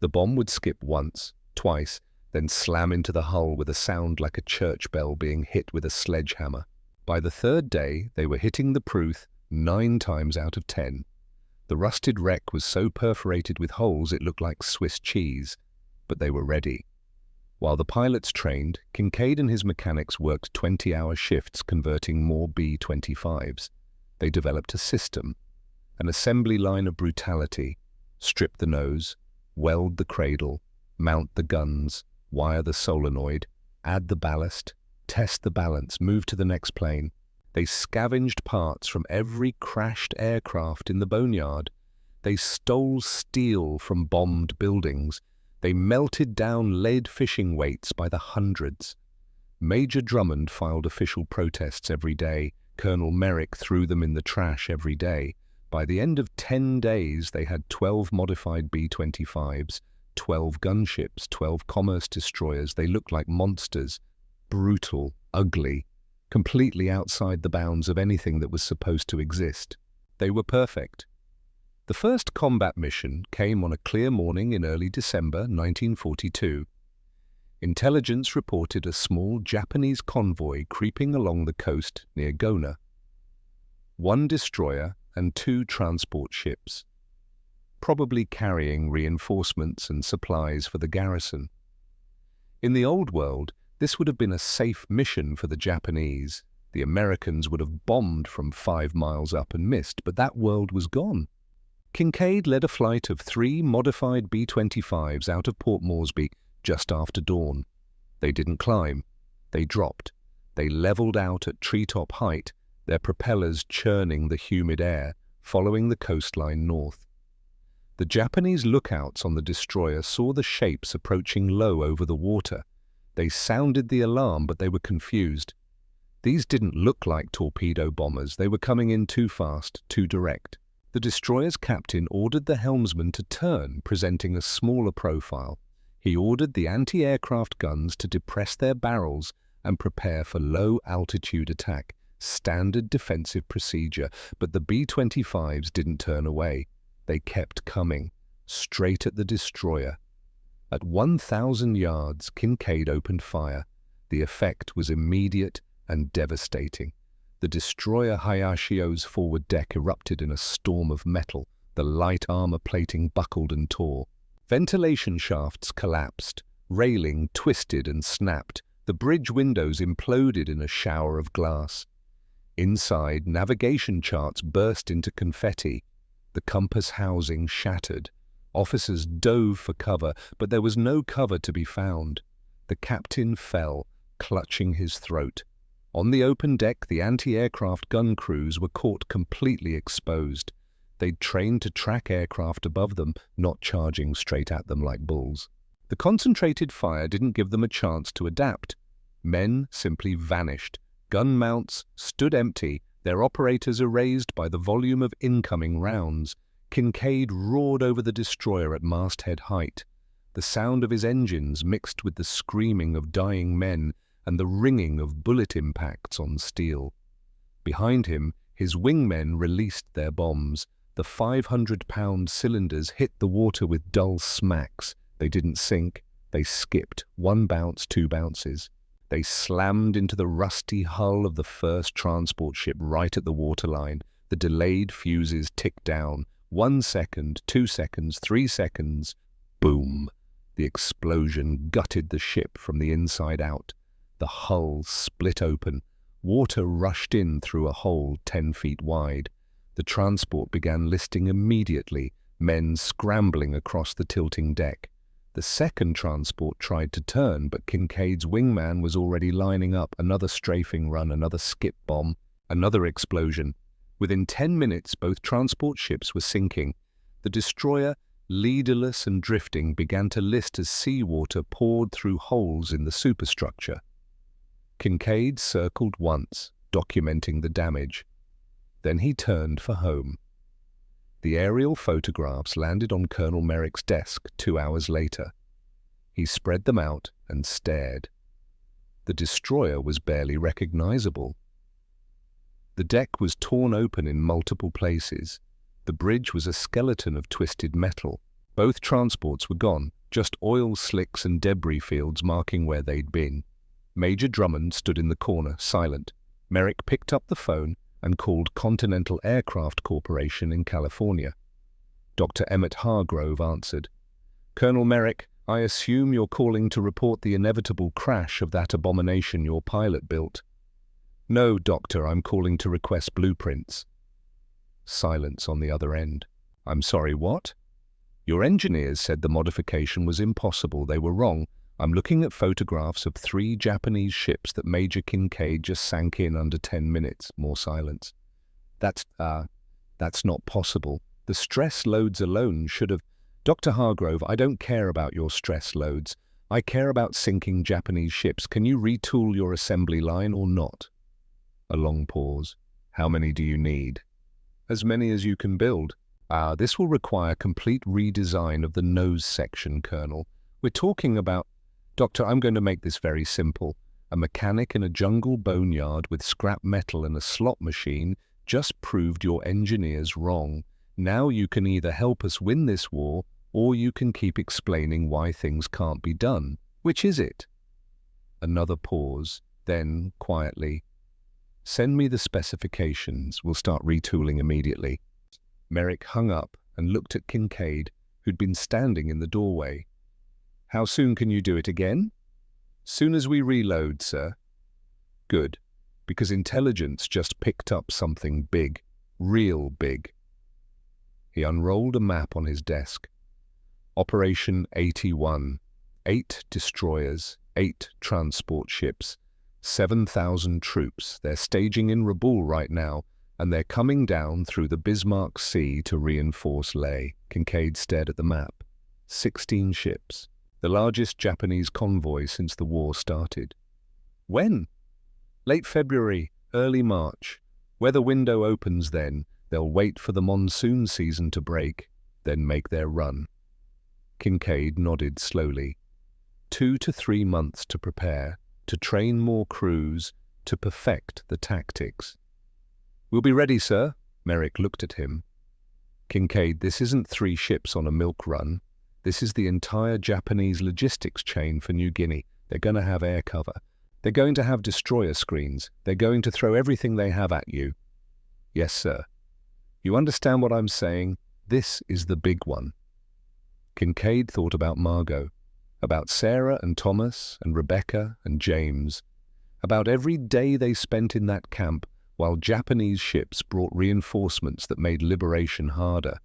The bomb would skip once, twice, then slam into the hull with a sound like a church bell being hit with a sledgehammer. By the third day, they were hitting the Pruth 9 times out of 10. The rusted wreck was so perforated with holes it looked like Swiss cheese, but they were ready. While the pilots trained, Kinkaid and his mechanics worked 20-hour shifts converting more B-25s. They developed a system, an assembly line of brutality: strip the nose, weld the cradle, mount the guns, wire the solenoid, add the ballast, test the balance, move to the next plane. They scavenged parts from every crashed aircraft in the boneyard. They stole steel from bombed buildings. They melted down lead fishing weights by the hundreds. Major Drummond filed official protests every day. Colonel Merrick threw them in the trash every day. By the end of 10 days, they had 12 modified B-25s, 12 gunships, 12 commerce destroyers. They looked like monsters, brutal, ugly, completely outside the bounds of anything that was supposed to exist. They were perfect. The first combat mission came on a clear morning in early December 1942. Intelligence reported a small Japanese convoy creeping along the coast near Gona. 1 destroyer and 2 transport ships, probably carrying reinforcements and supplies for the garrison. In the old world, this would have been a safe mission for the Japanese. The Americans would have bombed from 5 miles up and missed, but that world was gone. Kinkaid led a flight of 3 modified B-25s out of Port Moresby just after dawn. They didn't climb. They dropped. They leveled out at treetop height, their propellers churning the humid air, following the coastline north. The Japanese lookouts on the destroyer saw the shapes approaching low over the water. They sounded the alarm, but they were confused. These didn't look like torpedo bombers. They were coming in too fast, too direct. The destroyer's captain ordered the helmsman to turn, presenting a smaller profile. He ordered the anti-aircraft guns to depress their barrels and prepare for low-altitude attack, standard defensive procedure, but the B-25s didn't turn away. They kept coming, straight at the destroyer. At 1,000 yards, Kinkaid opened fire. The effect was immediate and devastating. The destroyer Hayashio's forward deck erupted in a storm of metal. The light armor plating buckled and tore. Ventilation shafts collapsed. Railing twisted and snapped. The bridge windows imploded in a shower of glass. Inside, navigation charts burst into confetti. The compass housing shattered. Officers dove for cover, but there was no cover to be found. The captain fell, clutching his throat. On the open deck, the anti-aircraft gun crews were caught completely exposed. They'd trained to track aircraft above them, not charging straight at them like bulls. The concentrated fire didn't give them a chance to adapt. Men simply vanished. Gun mounts stood empty, their operators erased by the volume of incoming rounds. Kinkaid roared over the destroyer at masthead height. The sound of his engines mixed with the screaming of dying men and the ringing of bullet impacts on steel. Behind him, his wingmen released their bombs. The 500-pound cylinders hit the water with dull smacks. They didn't sink. They skipped. 1 bounce, 2 bounces. They slammed into the rusty hull of the first transport ship right at the waterline. The delayed fuses ticked down. 1 second, 2 seconds, 3 seconds. Boom! The explosion gutted the ship from the inside out. The hull split open. Water rushed in through a hole 10 feet wide. The transport began listing immediately, men scrambling across the tilting deck. The second transport tried to turn, but Kinkaid's wingman was already lining up. Another strafing run, another skip bomb, another explosion. Within 10 minutes, both transport ships were sinking. The destroyer, leaderless and drifting, began to list as seawater poured through holes in the superstructure. Kinkaid circled once, documenting the damage. Then he turned for home. The aerial photographs landed on Colonel Merrick's desk 2 hours later. He spread them out and stared. The destroyer was barely recognizable. The deck was torn open in multiple places. The bridge was a skeleton of twisted metal. Both transports were gone, just oil slicks and debris fields marking where they'd been. Major Drummond stood in the corner, silent. Merrick picked up the phone and called Continental Aircraft Corporation in California. Dr. Emmett Hargrove answered. "Colonel Merrick, I assume you're calling to report the inevitable crash of that abomination your pilot built." "No, Doctor, I'm calling to request blueprints." Silence on the other end. "I'm sorry, what?" "Your engineers said the modification was impossible. They were wrong. I'm looking at photographs of 3 Japanese ships that Major Kinkaid just sank in under 10 minutes. More silence. That's not possible. The stress loads alone should have... Dr. Hargrove, I don't care about your stress loads. I care about sinking Japanese ships. Can you retool your assembly line or not?" A long pause. "How many do you need?" "As many as you can build." This will require complete redesign of the nose section, Colonel. We're talking about... Doctor, I'm going to make this very simple. A mechanic in a jungle boneyard with scrap metal and a slot machine just proved your engineers wrong. Now you can either help us win this war, or you can keep explaining why things can't be done. Which is it? Another pause. Then, quietly, "Send me the specifications. We'll start retooling immediately." Merrick hung up and looked at Kinkaid, who'd been standing in the doorway. "How soon can you do it again?" "Soon as we reload, sir." "Good, because intelligence just picked up something big, real big." He unrolled a map on his desk. Operation 81. 8 destroyers, 8 transport ships, 7,000 troops. They're staging in Rabaul right now, and they're coming down through the Bismarck Sea to reinforce Leh. Kinkaid stared at the map. 16 ships. The largest Japanese convoy since the war started. "When?" "Late February, early March. Weather window opens then. They'll wait for the monsoon season to break, then make their run." Kinkaid nodded slowly. 2 to 3 months to prepare, to train more crews, to perfect the tactics. "We'll be ready, sir." Merrick looked at him. "Kinkaid, this isn't 3 ships on a milk run. This is the entire Japanese logistics chain for New Guinea. They're going to have air cover. They're going to have destroyer screens. They're going to throw everything they have at you." "Yes, sir." "You understand what I'm saying? This is the big one." Kinkaid thought about Margot, about Sarah and Thomas and Rebecca and James, about every day they spent in that camp while Japanese ships brought reinforcements that made liberation harder.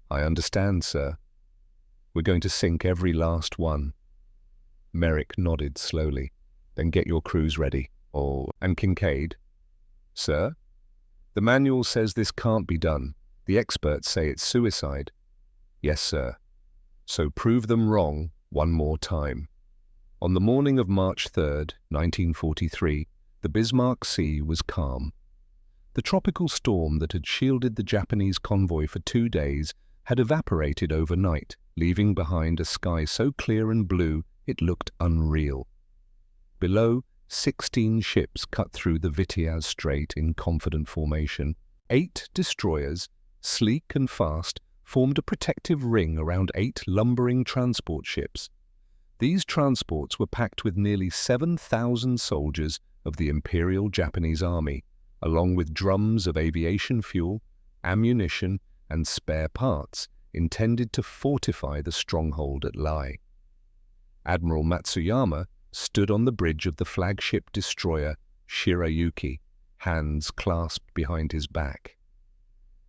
"I understand, sir. We're going to sink every last one." Merrick nodded slowly. "Then get your crews ready. Oh, and Kinkaid? Sir? The manual says this can't be done. The experts say it's suicide. Yes, sir. So prove them wrong one more time. On the morning of March 3rd, 1943, the Bismarck Sea was calm. The tropical storm that had shielded the Japanese convoy for 2 days had evaporated overnight, leaving behind a sky so clear and blue it looked unreal. Below, 16 ships cut through the Vitiaz Strait in confident formation. 8 destroyers, sleek and fast, formed a protective ring around 8 lumbering transport ships. These transports were packed with nearly 7,000 soldiers of the Imperial Japanese Army, along with drums of aviation fuel, ammunition, and spare parts intended to fortify the stronghold at Lai. Admiral Matsuyama stood on the bridge of the flagship destroyer Shirayuki, hands clasped behind his back.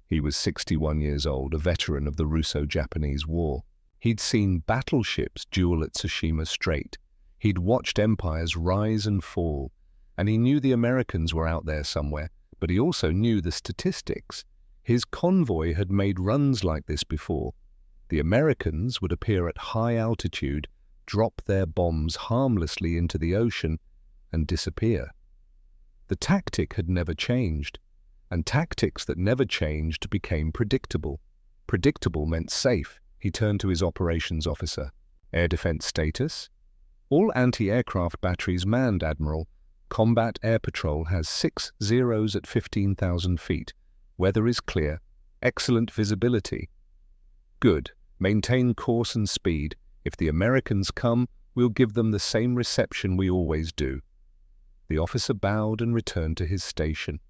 He was 61 years old, a veteran of the Russo-Japanese War. He'd seen battleships duel at Tsushima Strait. He'd watched empires rise and fall, and he knew the Americans were out there somewhere, but he also knew the statistics. His convoy had made runs like this before. The Americans would appear at high altitude, drop their bombs harmlessly into the ocean, and disappear. The tactic had never changed, and tactics that never changed became predictable. Predictable meant safe. He turned to his operations officer. Air defense status? All anti-aircraft batteries manned, Admiral. Combat Air Patrol has 6 zeros at 15,000 feet. Weather is clear. Excellent visibility. Good. Maintain course and speed. If the Americans come, we'll give them the same reception we always do. The officer bowed and returned to his station.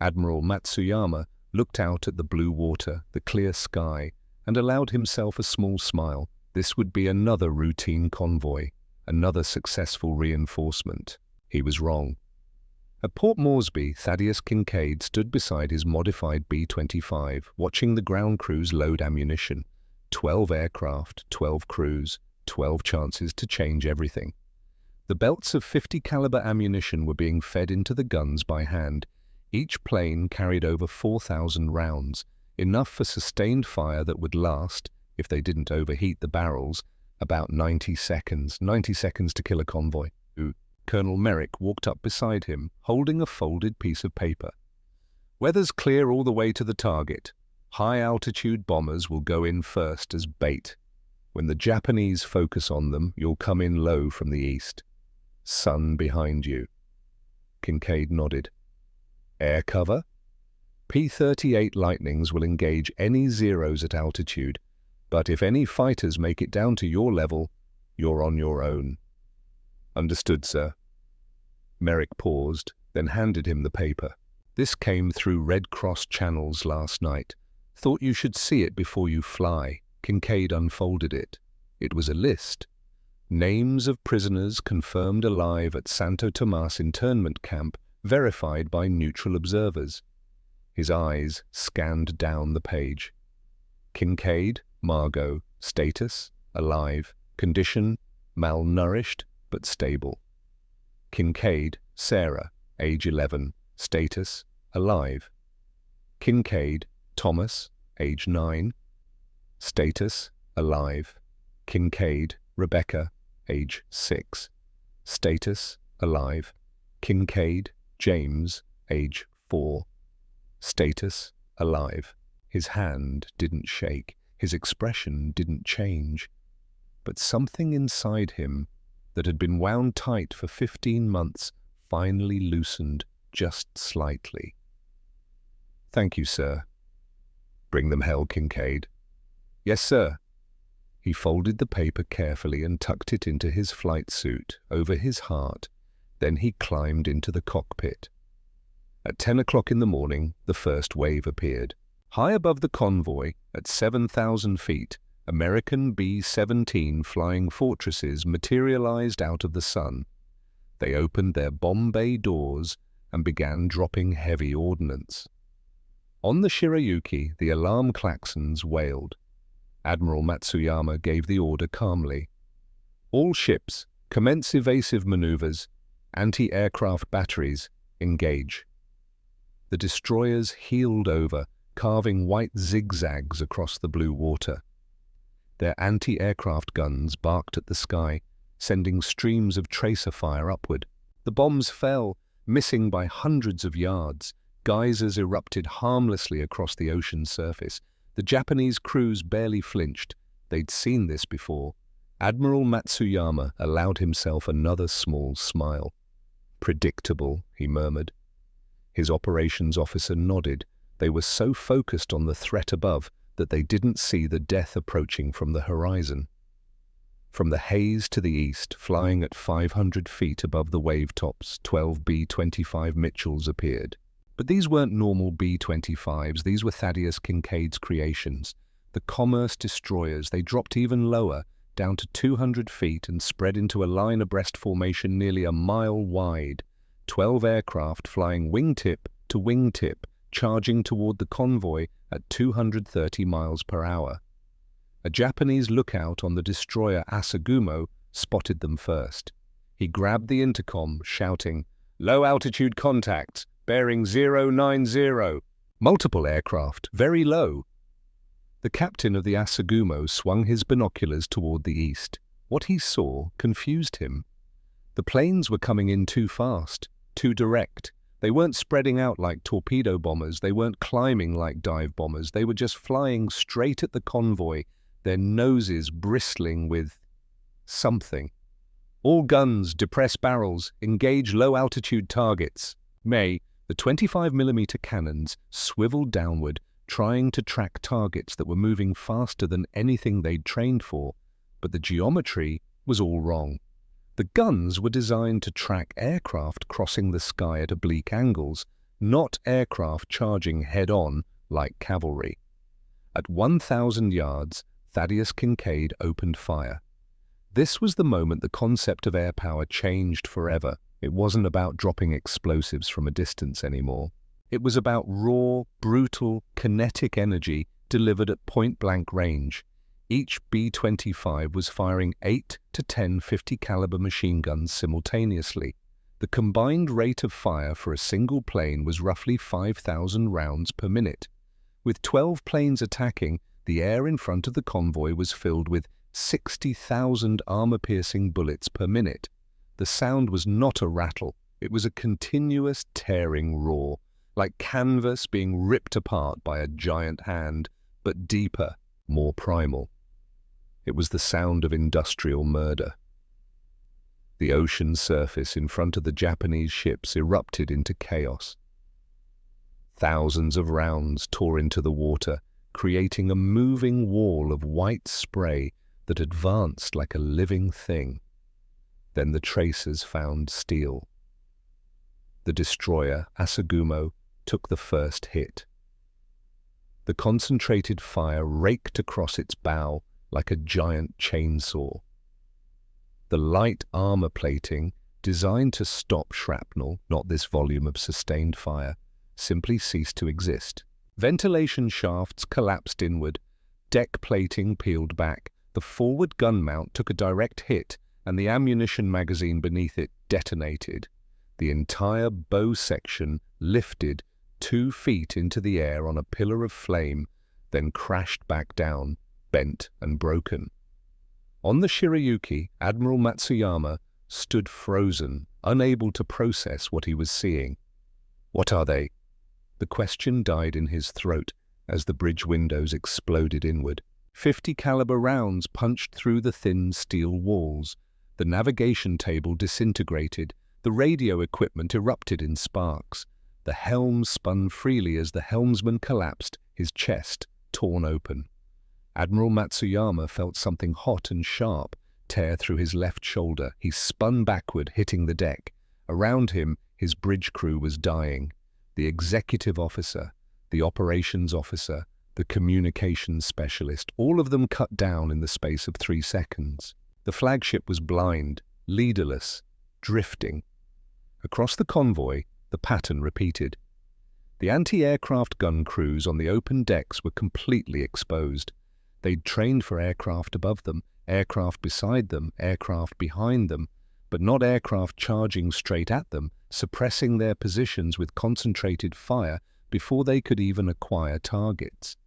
Admiral Matsuyama looked out at the blue water, the clear sky, and allowed himself a small smile. This would be another routine convoy, another successful reinforcement. He was wrong. At Port Moresby, Thaddeus Kinkaid stood beside his modified B-25, watching the ground crews load ammunition. 12 aircraft, 12 crews, 12 chances to change everything. The belts of 50 caliber ammunition were being fed into the guns by hand. Each plane carried over 4,000 rounds, enough for sustained fire that would last, if they didn't overheat the barrels, about 90 seconds. 90 seconds to kill a convoy. Colonel Merrick walked up beside him, holding a folded piece of paper. Weather's clear all the way to the target. High-altitude bombers will go in first as bait. When the Japanese focus on them, you'll come in low from the east. Sun behind you. Kinkaid nodded. Air cover? P-38 Lightnings will engage any zeros at altitude, but if any fighters make it down to your level, you're on your own. Understood, sir. Merrick paused, then handed him the paper. This came through Red Cross channels last night. Thought you should see it before you fly. Kinkaid unfolded it. It was a list. Names of prisoners confirmed alive at Santo Tomas internment camp, verified by neutral observers. His eyes scanned down the page. Kinkaid, Margot, status, alive, condition, malnourished, but stable. Kinkaid, Sarah, age 11, status, alive. Kinkaid, Thomas, age 9, status, alive. Kinkaid, Rebecca, age 6, status, alive. Kinkaid, James, age 4, status, alive. His hand didn't shake, his expression didn't change, but something inside him that had been wound tight for 15 months finally loosened just slightly. Thank you, sir. Bring them hell, Kinkaid. Yes, sir. He folded the paper carefully and tucked it into his flight suit, over his heart. Then he climbed into the cockpit. At 10 o'clock in the morning, the first wave appeared. High above the convoy, at 7,000 feet, American B-17 flying fortresses materialized out of the sun. They opened their bomb bay doors and began dropping heavy ordnance. On the Shirayuki, the alarm klaxons wailed. Admiral Matsuyama gave the order calmly. All ships, commence evasive maneuvers. Anti-aircraft batteries, engage. The destroyers heeled over, carving white zigzags across the blue water. Their anti-aircraft guns barked at the sky, sending streams of tracer fire upward. The bombs fell, missing by hundreds of yards. Geysers erupted harmlessly across the ocean's surface. The Japanese crews barely flinched. They'd seen this before. Admiral Matsuyama allowed himself another small smile. "Predictable," he murmured. His operations officer nodded. They were so focused on the threat above that they didn't see the death approaching from the horizon. From the haze to the east, flying at 500 feet above the wave tops, 12 B-25 Mitchells appeared. But these weren't normal B-25s, these were Thaddeus Kincaid's creations. The commerce destroyers, they dropped even lower, down to 200 feet and spread into a line abreast formation nearly a mile wide. 12 aircraft flying wingtip to wingtip, charging toward the convoy at 230 miles per hour. A Japanese lookout on the destroyer Asagumo spotted them first. He grabbed the intercom, shouting, "Low-altitude contact, bearing 090. Multiple aircraft, very low." The captain of the Asagumo swung his binoculars toward the east. What he saw confused him. The planes were coming in too fast, too direct. They weren't spreading out like torpedo bombers, they weren't climbing like dive bombers, they were just flying straight at the convoy, their noses bristling with something. "All guns, depress barrels, engage low-altitude targets." The 25mm cannons swiveled downward, trying to track targets that were moving faster than anything they'd trained for, but the geometry was all wrong. The guns were designed to track aircraft crossing the sky at oblique angles, not aircraft charging head-on like cavalry. At 1,000 yards, Thaddeus Kincaid opened fire. This was the moment the concept of air power changed forever. It wasn't about dropping explosives from a distance anymore. It was about raw, brutal, kinetic energy delivered at point-blank range. Each B-25 was firing 8 to 10 50-caliber machine guns simultaneously. The combined rate of fire for a single plane was roughly 5,000 rounds per minute. With 12 planes attacking, the air in front of the convoy was filled with 60,000 armor-piercing bullets per minute. The sound was not a rattle. It was a continuous tearing roar, like canvas being ripped apart by a giant hand, but deeper, more primal. It was the sound of industrial murder. The ocean surface in front of the Japanese ships erupted into chaos. Thousands of rounds tore into the water, creating a moving wall of white spray that advanced like a living thing. Then the tracers found steel. The destroyer, Asagumo, took the first hit. The concentrated fire raked across its bow like a giant chainsaw. The light armor plating, designed to stop shrapnel, not this volume of sustained fire, simply ceased to exist. Ventilation shafts collapsed inward, deck plating peeled back, the forward gun mount took a direct hit, and the ammunition magazine beneath it detonated. The entire bow section lifted 2 feet into the air on a pillar of flame, then crashed back down, bent and broken. On the Shirayuki, Admiral Matsuyama stood frozen, unable to process what he was seeing. "What are they?" The question died in his throat as the bridge windows exploded inward. 50-caliber rounds punched through the thin steel walls. The navigation table disintegrated. The radio equipment erupted in sparks. The helm spun freely as the helmsman collapsed, his chest torn open. Admiral Matsuyama felt something hot and sharp tear through his left shoulder. He spun backward, hitting the deck. Around him, his bridge crew was dying. The executive officer, the operations officer, the communications specialist, all of them cut down in the space of 3 seconds. The flagship was blind, leaderless, drifting. Across the convoy, the pattern repeated. The anti-aircraft gun crews on the open decks were completely exposed. They'd trained for aircraft above them, aircraft beside them, aircraft behind them, but not aircraft charging straight at them, suppressing their positions with concentrated fire before they could even acquire targets.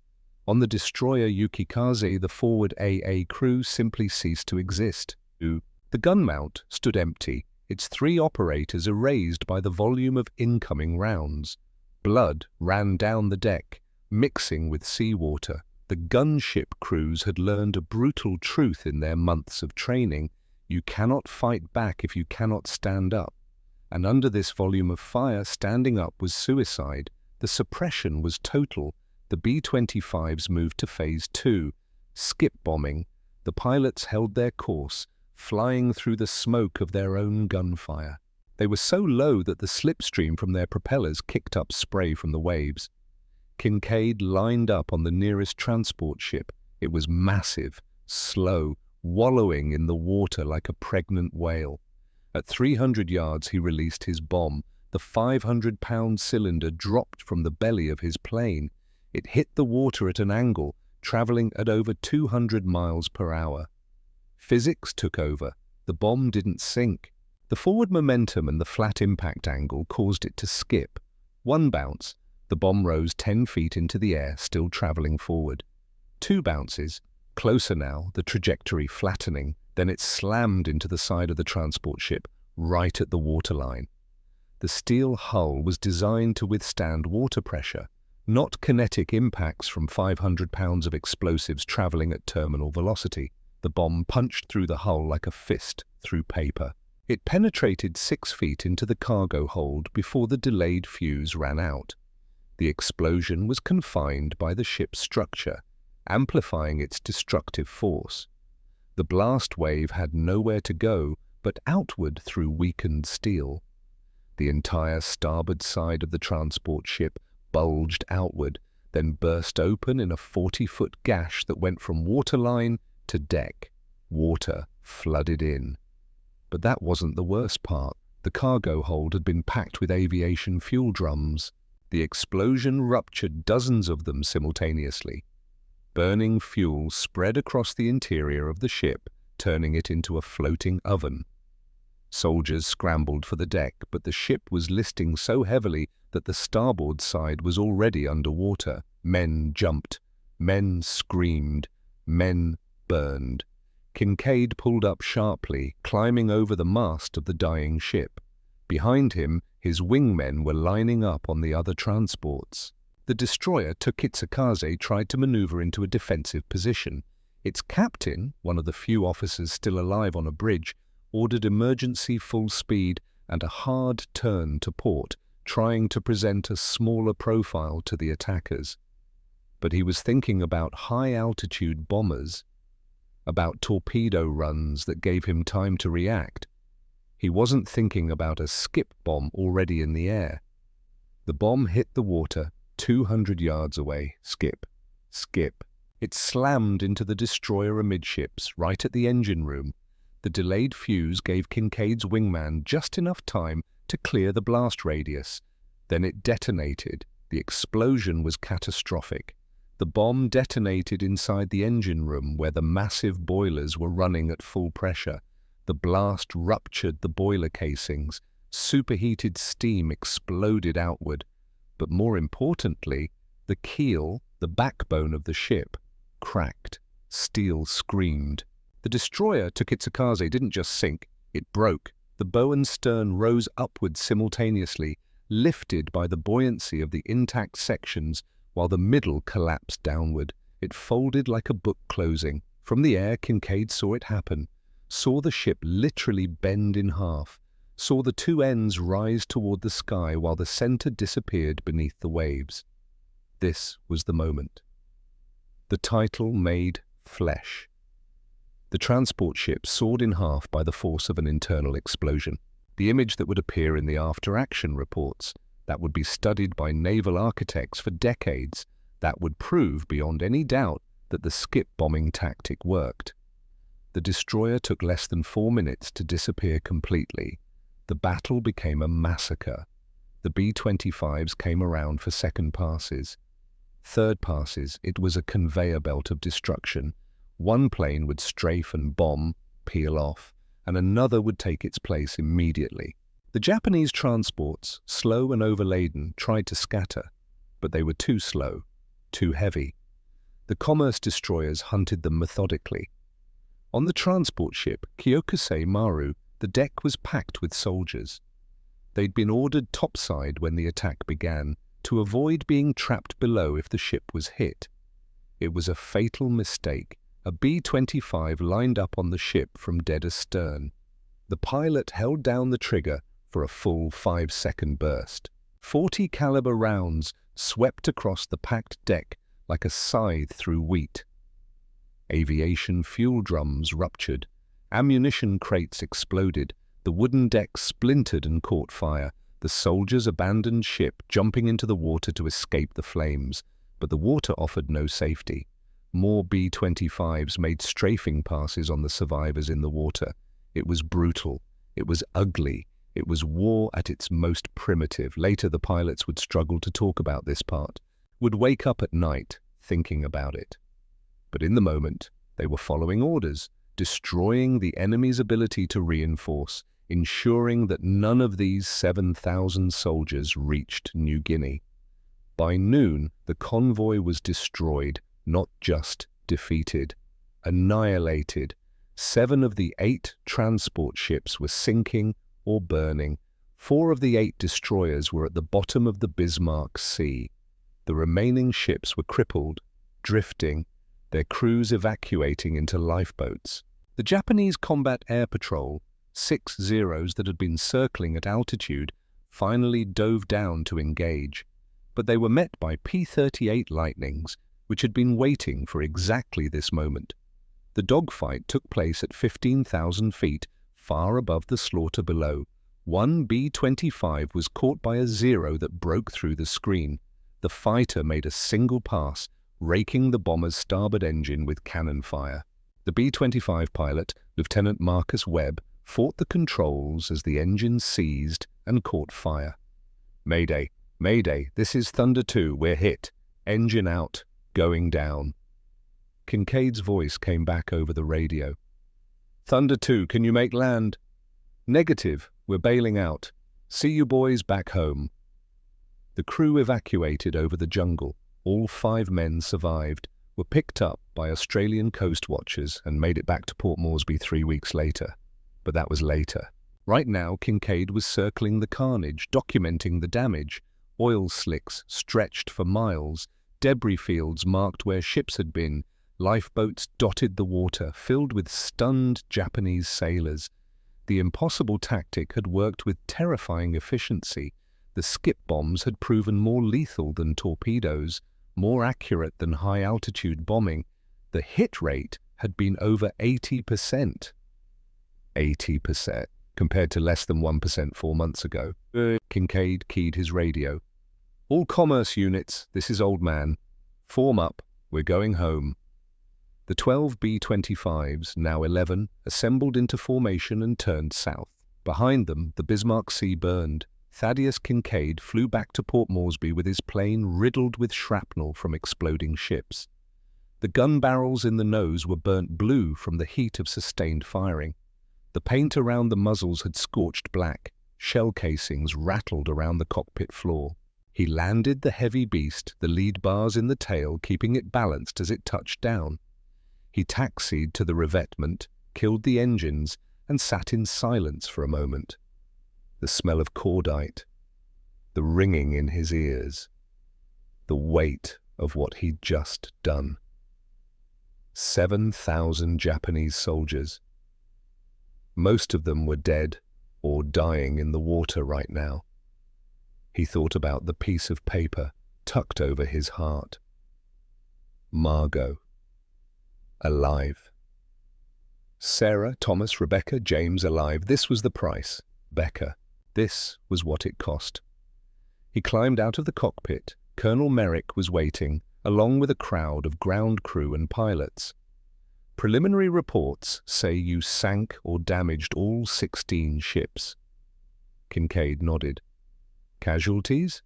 On the destroyer Yukikaze, the forward AA crew simply ceased to exist. The gun mount stood empty, its 3 operators erased by the volume of incoming rounds. Blood ran down the deck, mixing with seawater. The gunship crews had learned a brutal truth in their months of training: you cannot fight back if you cannot stand up. And under this volume of fire, standing up was suicide. The suppression was total. The B-25s moved to Phase 2, skip bombing. The pilots held their course, flying through the smoke of their own gunfire. They were so low that the slipstream from their propellers kicked up spray from the waves. Kinkaid lined up on the nearest transport ship. It was massive, slow, wallowing in the water like a pregnant whale. At 300 yards he released his bomb. The 500-pound cylinder dropped from the belly of his plane. It hit the water at an angle, traveling at over 200 miles per hour. Physics took over. The bomb didn't sink. The forward momentum and the flat impact angle caused it to skip. 1 bounce, the bomb rose 10 feet into the air, still traveling forward. 2 bounces, closer now, the trajectory flattening, then it slammed into the side of the transport ship, right at the waterline. The steel hull was designed to withstand water pressure, not kinetic impacts from 500 pounds of explosives traveling at terminal velocity. The bomb punched through the hull like a fist through paper. It penetrated 6 feet into the cargo hold before the delayed fuse ran out. The explosion was confined by the ship's structure, amplifying its destructive force. The blast wave had nowhere to go but outward through weakened steel. The entire starboard side of the transport ship bulged outward, then burst open in a 40-foot gash that went from waterline to deck. Water flooded in. But that wasn't the worst part. The cargo hold had been packed with aviation fuel drums. The explosion ruptured dozens of them simultaneously. Burning fuel spread across the interior of the ship, turning it into a floating oven. Soldiers scrambled for the deck, but the ship was listing so heavily that the starboard side was already underwater. Men jumped. Men screamed. Men burned. Kinkaid pulled up sharply, climbing over the mast of the dying ship. Behind him, his wingmen were lining up on the other transports. The destroyer Tokitsukaze tried to maneuver into a defensive position. Its captain, one of the few officers still alive on a bridge, ordered emergency full speed and a hard turn to port, trying to present a smaller profile to the attackers. But he was thinking about high-altitude bombers, about torpedo runs that gave him time to react. He wasn't thinking about a skip bomb already in the air. The bomb hit the water 200 yards away. Skip. Skip. It slammed into the destroyer amidships, right at the engine room. The delayed fuse gave Kinkaid's wingman just enough time to clear the blast radius. Then it detonated. The explosion was catastrophic. The bomb detonated inside the engine room where the massive boilers were running at full pressure. The blast ruptured the boiler casings. Superheated steam exploded outward. But more importantly, the keel, the backbone of the ship, cracked. Steel screamed. The destroyer Tokitsukaze didn't just sink, it broke. The bow and stern rose upward simultaneously, lifted by the buoyancy of the intact sections, while the middle collapsed downward. It folded like a book closing. From the air, Kinkaid saw it happen, saw the ship literally bend in half, saw the two ends rise toward the sky while the center disappeared beneath the waves. This was the moment. The title made flesh. The transport ship sawed in half by the force of an internal explosion. The image that would appear in the after-action reports, that would be studied by naval architects for decades, that would prove beyond any doubt that the skip bombing tactic worked. The destroyer took less than 4 minutes to disappear completely. The battle became a massacre. The B-25s came around for second passes. Third passes, it was a conveyor belt of destruction. One plane would strafe and bomb, peel off. and another would take its place immediately. The Japanese transports, slow and overladen, tried to scatter, but they were too slow, too heavy. The commerce destroyers hunted them methodically. On the transport ship Kyokusei Maru, the deck was packed with soldiers. They'd been ordered topside when the attack began, to avoid being trapped below if the ship was hit. It was a fatal mistake. A B-25 lined up on the ship from dead astern. The pilot held down the trigger for a full 5-second burst. 40 caliber rounds swept across the packed deck like a scythe through wheat. Aviation fuel drums ruptured. Ammunition crates exploded. The wooden deck splintered and caught fire. The soldiers abandoned ship, jumping into the water to escape the flames. But the water offered no safety. More B-25s made strafing passes on the survivors in the water. It was brutal. It was ugly. It was war at its most primitive. Later, the pilots would struggle to talk about this part, would wake up at night thinking about it. But in the moment, they were following orders, destroying the enemy's ability to reinforce, ensuring that none of these 7,000 soldiers reached New Guinea. By noon, the convoy was destroyed, not just defeated, annihilated. 7 of the 8 transport ships were sinking or burning. 4 of the 8 destroyers were at the bottom of the Bismarck Sea. The remaining ships were crippled, drifting, their crews evacuating into lifeboats. The Japanese Combat Air Patrol, 6 Zeros that had been circling at altitude, finally dove down to engage. But they were met by P-38 Lightnings, which had been waiting for exactly this moment. The dogfight took place at 15,000 feet, far above the slaughter below. One B-25 was caught by a Zero that broke through the screen. The fighter made a single pass, raking the bomber's starboard engine with cannon fire. The B-25 pilot, Lieutenant Marcus Webb, fought the controls as the engine seized and caught fire. "Mayday, Mayday, this is Thunder 2, we're hit. Engine out, going down." Kincaid's voice came back over the radio. "Thunder 2, can you make land?" "Negative, we're bailing out. See you boys back home." The crew evacuated over the jungle. All 5 men survived, were picked up by Australian coast watchers and made it back to Port Moresby 3 weeks later. But that was later. Right now, Kincaid was circling the carnage, documenting the damage. Oil slicks stretched for miles, debris fields marked where ships had been, lifeboats dotted the water, filled with stunned Japanese sailors. The impossible tactic had worked with terrifying efficiency. The skip bombs had proven more lethal than torpedoes, more accurate than high-altitude bombing. The hit rate had been over 80%. 80%, compared to less than 1% 4 months ago. Kincaid keyed his radio. "All commerce units, this is Old Man. Form up, we're going home." The 12 B-25s, now 11, assembled into formation and turned south. Behind them, the Bismarck Sea burned. Thaddeus Kincaid flew back to Port Moresby with his plane riddled with shrapnel from exploding ships. The gun barrels in the nose were burnt blue from the heat of sustained firing. The paint around the muzzles had scorched black. Shell casings rattled around the cockpit floor. He landed the heavy beast, the lead bars in the tail keeping it balanced as it touched down. He taxied to the revetment, killed the engines, and sat in silence for a moment. The smell of cordite, the ringing in his ears, the weight of what he'd just done. 7,000 Japanese soldiers. Most of them were dead or dying in the water right now. He thought about the piece of paper tucked over his heart. Margot. Alive. Sarah, Thomas, Rebecca, James alive. This was the price. Becca. This was what it cost. He climbed out of the cockpit. Colonel Merrick was waiting, along with a crowd of ground crew and pilots. "Preliminary reports say you sank or damaged all 16 ships." Kincaid nodded. "Casualties?"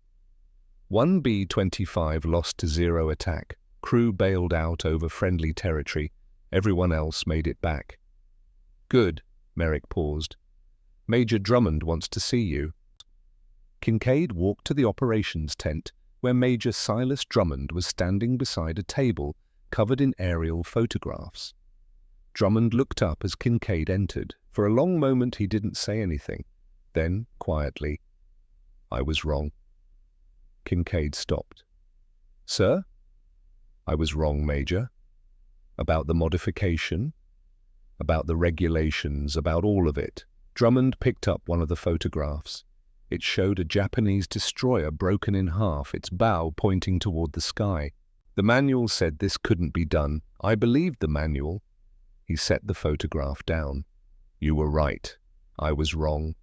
"One B-25 lost to Zero attack. Crew bailed out over friendly territory. Everyone else made it back." "Good. Merrick paused. "Major Drummond wants to see you." Kincaid walked to the operations tent, where Major Silas Drummond was standing beside a table covered in aerial photographs. Drummond looked up as Kincaid entered. For a long moment he didn't say anything. Then, quietly, "I was wrong." Kincaid stopped. "Sir?" "I was wrong, Major. About the modification, about the regulations, about all of it." Drummond picked up one of the photographs. It showed a Japanese destroyer broken in half, its bow pointing toward the sky. "The manual said this couldn't be done. I believed the manual." He set the photograph down. "You were right. I was wrong."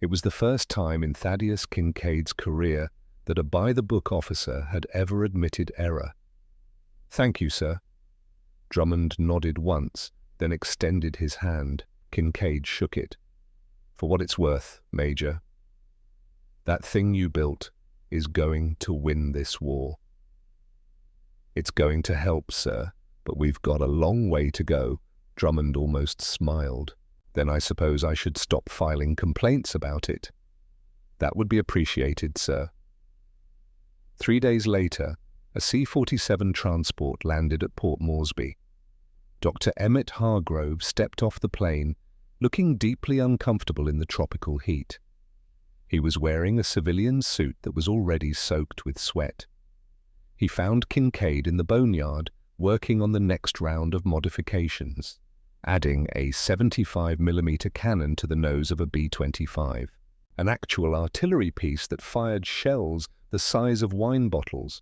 It was the first time in Thaddeus Kincaid's career that a by-the-book officer had ever admitted error. "Thank you, sir." Drummond nodded once, then extended his hand. Kincaid shook it. "For what it's worth, Major, that thing you built is going to win this war." "It's going to help, sir, but we've got a long way to go." Drummond almost smiled. "Then I suppose I should stop filing complaints about it." "That would be appreciated, sir." 3 days later, a C-47 transport landed at Port Moresby. Dr. Emmett Hargrove stepped off the plane, looking deeply uncomfortable in the tropical heat. He was wearing a civilian suit that was already soaked with sweat. He found Kincaid in the boneyard, working on the next round of modifications, adding a 75mm cannon to the nose of a B-25, an actual artillery piece that fired shells the size of wine bottles.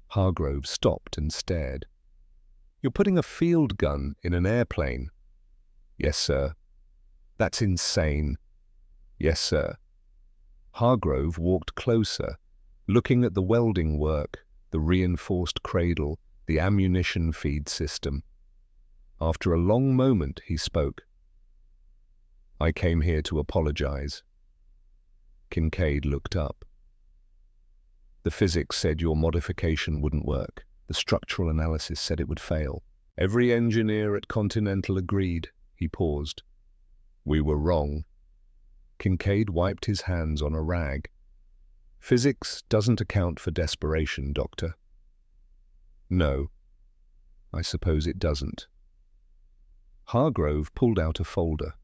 Hargrove stopped and stared. "You're putting a field gun in an airplane?" "Yes, sir." "That's insane." "Yes, sir." Hargrove walked closer, looking at the welding work, the reinforced cradle, the ammunition feed system. After a long moment, he spoke. "I came here to apologize." Kincaid looked up. "The physics said your modification wouldn't work. The structural analysis said it would fail. Every engineer at Continental agreed." He paused. "We were wrong." Kincaid wiped his hands on a rag. "Physics doesn't account for desperation, Doctor." "No, I suppose it doesn't." Hargrove pulled out a folder.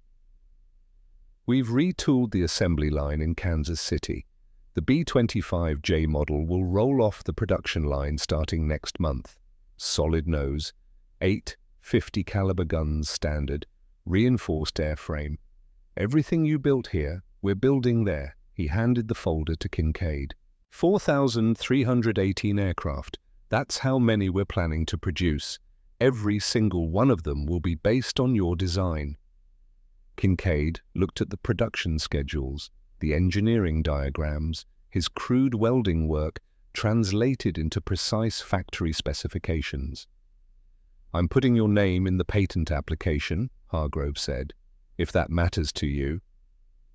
"We've retooled the assembly line in Kansas City. The B-25J model will roll off the production line starting next month. Solid nose, 8 .50 caliber guns standard, reinforced airframe. Everything you built here, we're building there." He handed the folder to Kincaid. 4,318 aircraft. That's how many we're planning to produce. Every single one of them will be based on your design. Kincaid looked at the production schedules, the engineering diagrams, his crude welding work translated into precise factory specifications. "I'm putting your name in the patent application," Hargrove said, "if that matters to you."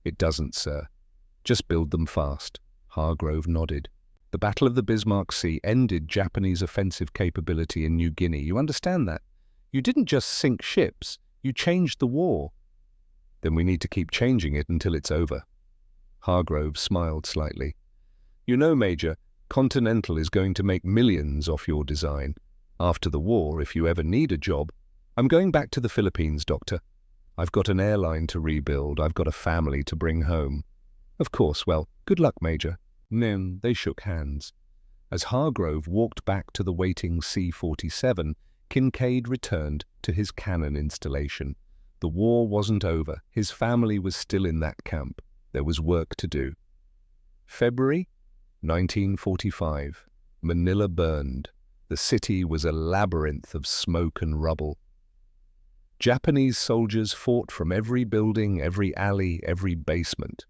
"It doesn't, sir. Just build them fast." Hargrove nodded. "The Battle of the Bismarck Sea ended Japanese offensive capability in New Guinea. You understand that? You didn't just sink ships, you changed the war." "Then we need to keep changing it until it's over." Hargrove smiled slightly. "You know, Major, Continental is going to make millions off your design. After the war, if you ever need a job..." "I'm going back to the Philippines, Doctor. I've got an airline to rebuild. I've got a family to bring home." "Of course. Well, good luck, Major." Then they shook hands. As Hargrove walked back to the waiting C-47, Kincaid returned to his cannon installation. The war wasn't over. His family was still in that camp. There was work to do. February 1945. Manila burned. The city was a labyrinth of smoke and rubble. Japanese soldiers fought from every building, every alley, every basement.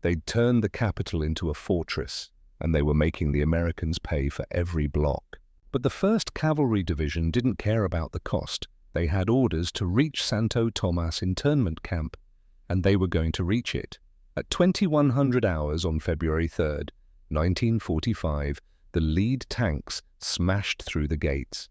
They'd turned the capital into a fortress, and they were making the Americans pay for every block. But the 1st Cavalry Division didn't care about the cost. They had orders to reach Santo Tomas internment camp, and they were going to reach it. At 2100 hours on February 3rd, 1945, the lead tanks smashed through the gates.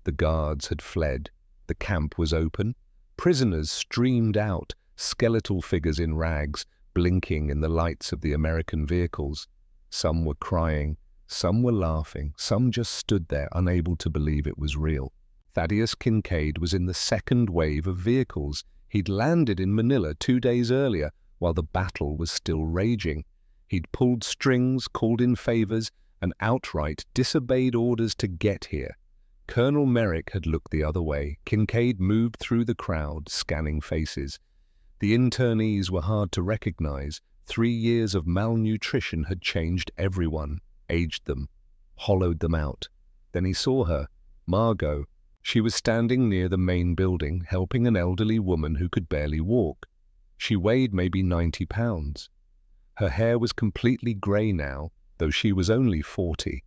The guards had fled. The camp was open. Prisoners streamed out, skeletal figures in rags, blinking in the lights of the American vehicles. Some were crying, some were laughing, some just stood there unable to believe it was real. Thaddeus Kincaid was in the second wave of vehicles. He'd landed in Manila 2 days earlier while the battle was still raging. He'd pulled strings, called in favors, and outright disobeyed orders to get here. Colonel Merrick had looked the other way. Kincaid moved through the crowd, scanning faces. The internees were hard to recognize. 3 years of malnutrition had changed everyone, aged them, hollowed them out. Then he saw her, Margot. She was standing near the main building, helping an elderly woman who could barely walk. She weighed maybe 90 pounds. Her hair was completely grey now, though she was only 40.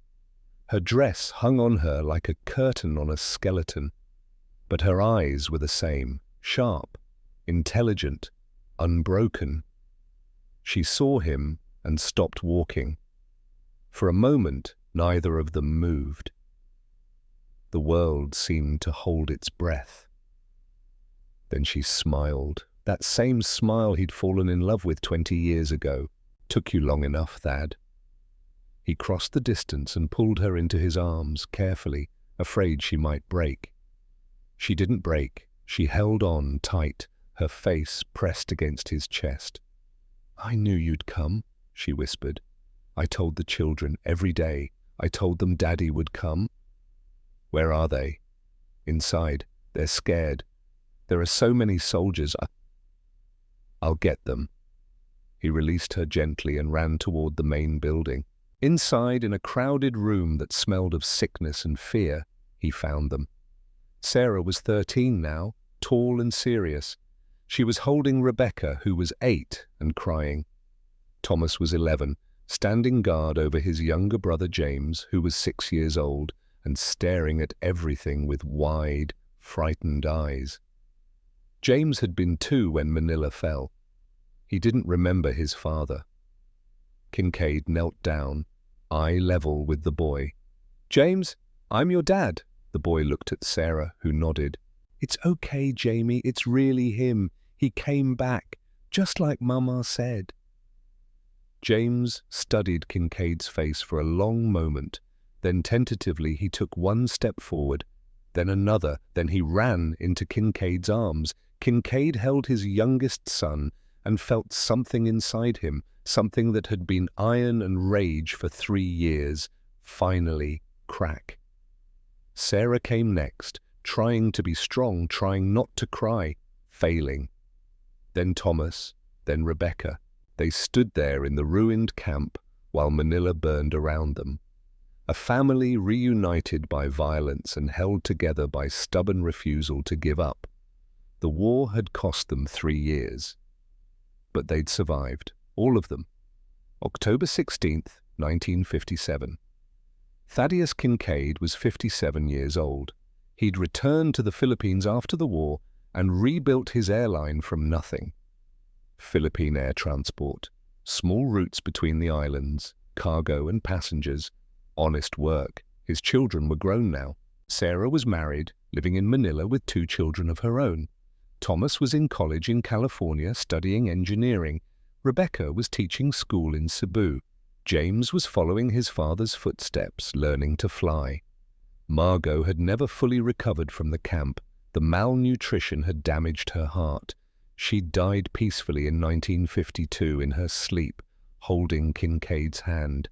Her dress hung on her like a curtain on a skeleton. But her eyes were the same, sharp, intelligent, unbroken. She saw him and stopped walking. For a moment, neither of them moved. The world seemed to hold its breath. Then she smiled, that same smile he'd fallen in love with 20 years ago. Took you long enough, Thad. He crossed the distance and pulled her into his arms, carefully, afraid she might break. She didn't break. She held on tight, her face pressed against his chest. "I knew you'd come," she whispered. "I told the children every day. I told them Daddy would come." "Where are they?" "Inside. They're scared. There are so many soldiers. I'll get them." He released her gently and ran toward the main building. Inside, in a crowded room that smelled of sickness and fear, he found them. Sarah was 13 now, tall and serious. She was holding Rebecca, who was 8, and crying. Thomas was 11, standing guard over his younger brother James, who was 6 years old, and staring at everything with wide, frightened eyes. James had been 2 when Manila fell. He didn't remember his father. Kincaid knelt down, eye level with the boy. "James, I'm your dad." The boy looked at Sarah, who nodded. "It's okay, Jamie, it's really him. He came back, just like Mama said." James studied Kincaid's face for a long moment. Then tentatively he took one step forward, then another, then he ran into Kincaid's arms. Kincaid held his youngest son and felt something inside him, something that had been iron and rage for 3 years, finally crack. Sarah came next, trying to be strong, trying not to cry, failing. Then Thomas, then Rebecca. They stood there in the ruined camp while Manila burned around them. A family reunited by violence and held together by stubborn refusal to give up. The war had cost them 3 years. But they'd survived, all of them. October 16th, 1957. Thaddeus Kincaid was 57 years old. He'd returned to the Philippines after the war and rebuilt his airline from nothing. Philippine Air Transport, small routes between the islands, cargo and passengers, honest work. His children were grown now. Sarah was married, living in Manila with 2 children of her own. Thomas was in college in California studying engineering. Rebecca was teaching school in Cebu. James was following his father's footsteps, learning to fly. Margot had never fully recovered from the camp. The malnutrition had damaged her heart. She died peacefully in 1952 in her sleep, holding Kincaid's hand.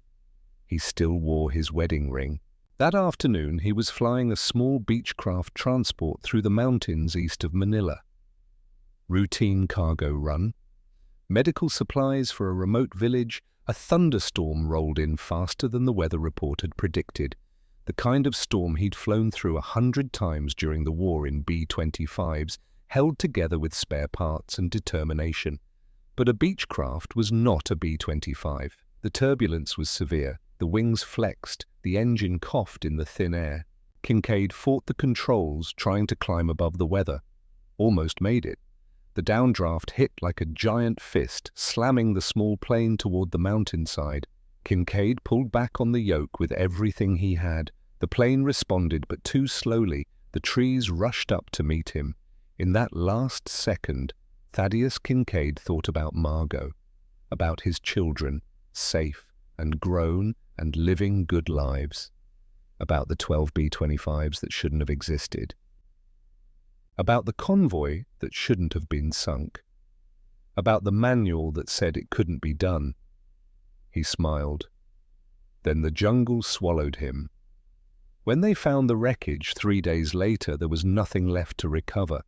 He still wore his wedding ring. That afternoon he was flying a small Beechcraft transport through the mountains east of Manila. Routine cargo run. Medical supplies for a remote village. A thunderstorm rolled in faster than the weather report had predicted, the kind of storm he'd flown through 100 times during the war in B-25s, held together with spare parts and determination. But a Beechcraft was not a B-25. The turbulence was severe. The wings flexed. The engine coughed in the thin air. Kincaid fought the controls, trying to climb above the weather. Almost made it. The downdraft hit like a giant fist, slamming the small plane toward the mountainside. Kincaid pulled back on the yoke with everything he had. The plane responded, but too slowly. The trees rushed up to meet him. In that last second, Thaddeus Kincaid thought about Margot, about his children, safe and grown and living good lives, about the 12 B-25s that shouldn't have existed, about the convoy that shouldn't have been sunk, about the manual that said it couldn't be done. He smiled. Then the jungle swallowed him. When they found the wreckage 3 days later, there was nothing left to recover.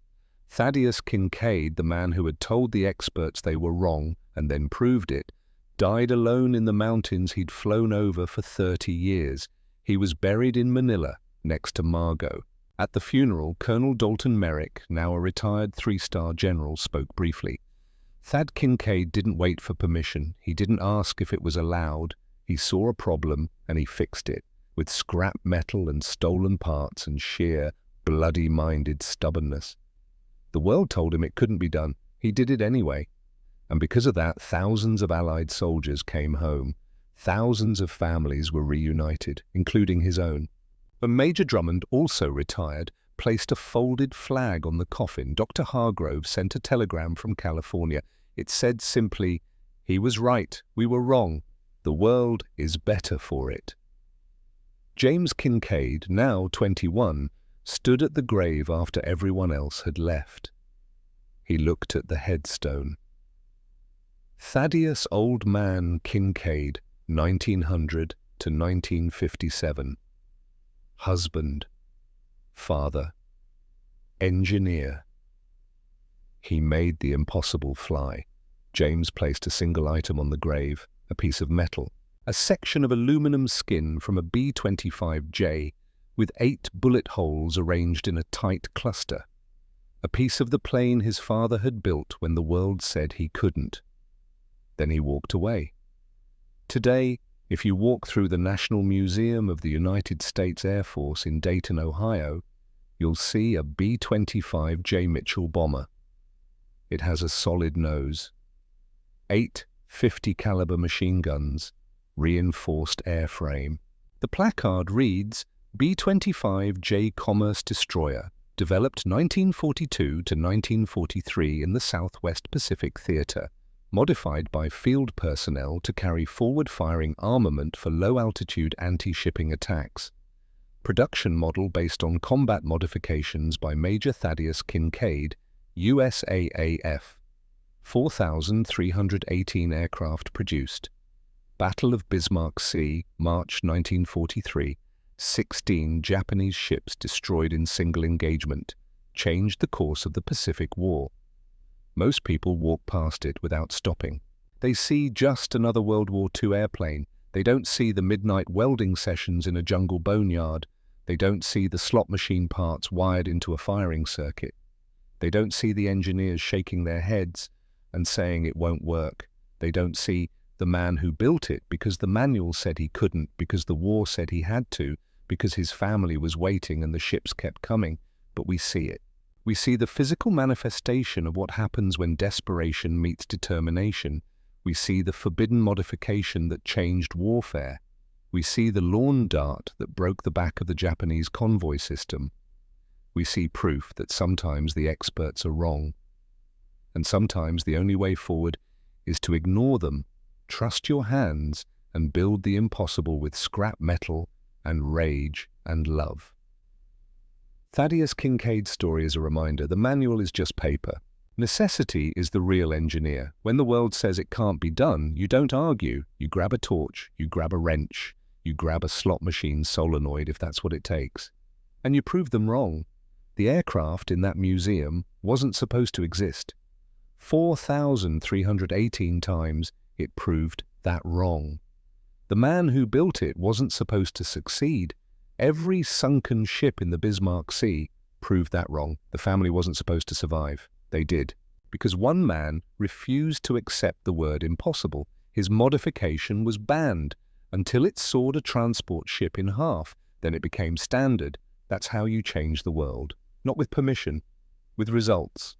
Thaddeus Kincaid, the man who had told the experts they were wrong and then proved it, died alone in the mountains he'd flown over for 30 years. He was buried in Manila, next to Margot. At the funeral, Colonel Dalton Merrick, now a retired 3-star general, spoke briefly. Thad Kincaid didn't wait for permission. He didn't ask if it was allowed. He saw a problem and he fixed it, with scrap metal and stolen parts and sheer, bloody-minded stubbornness. The world told him it couldn't be done. He did it anyway. And because of that, thousands of Allied soldiers came home. Thousands of families were reunited, including his own. When Major Drummond also retired, placed a folded flag on the coffin, Dr. Hargrove sent a telegram from California. It said simply, "He was right, we were wrong. The world is better for it." James Kincaid, now 21, stood at the grave after everyone else had left. He looked at the headstone. Thaddeus Old Man Kincaid, 1900 to 1957. Husband, father, engineer. He made the impossible fly. James placed a single item on the grave, a piece of metal, a section of aluminum skin from a B-25J with 8 bullet holes arranged in a tight cluster, a piece of the plane his father had built when the world said he couldn't. Then he walked away. Today, if you walk through the National Museum of the United States Air Force in Dayton, Ohio, you'll see a B-25J Mitchell bomber. It has a solid nose, 8 .50 caliber machine guns, reinforced airframe. The placard reads, B-25J Commerce Destroyer, developed 1942 to 1943 in the Southwest Pacific Theater, modified by field personnel to carry forward-firing armament for low-altitude anti-shipping attacks. Production model based on combat modifications by Major Thaddeus Kincaid, USAAF. 4,318 aircraft produced. Battle of Bismarck Sea, March 1943. 16 Japanese ships destroyed in single engagement. Changed the course of the Pacific War. Most people walk past it without stopping. They see just another World War II airplane. They don't see the midnight welding sessions in a jungle boneyard. They don't see the slot machine parts wired into a firing circuit. They don't see the engineers shaking their heads and saying it won't work. They don't see the man who built it because the manual said he couldn't, because the war said he had to, because his family was waiting and the ships kept coming. But we see it. We see the physical manifestation of what happens when desperation meets determination. We see the forbidden modification that changed warfare. We see the lawn dart that broke the back of the Japanese convoy system. We see proof that sometimes the experts are wrong. And sometimes the only way forward is to ignore them, trust your hands, and build the impossible with scrap metal and rage and love. Thaddeus Kincaid's story is a reminder. The manual is just paper. Necessity is the real engineer. When the world says it can't be done, you don't argue. You grab a torch, you grab a wrench, you grab a slot machine solenoid if that's what it takes. And you prove them wrong. The aircraft in that museum wasn't supposed to exist. 4,318 times it proved that wrong. The man who built it wasn't supposed to succeed. Every sunken ship in the Bismarck Sea proved that wrong. The family wasn't supposed to survive. They did. Because one man refused to accept the word impossible. His modification was banned until it sawed a transport ship in half. Then it became standard. That's how you change the world. Not with permission, with results.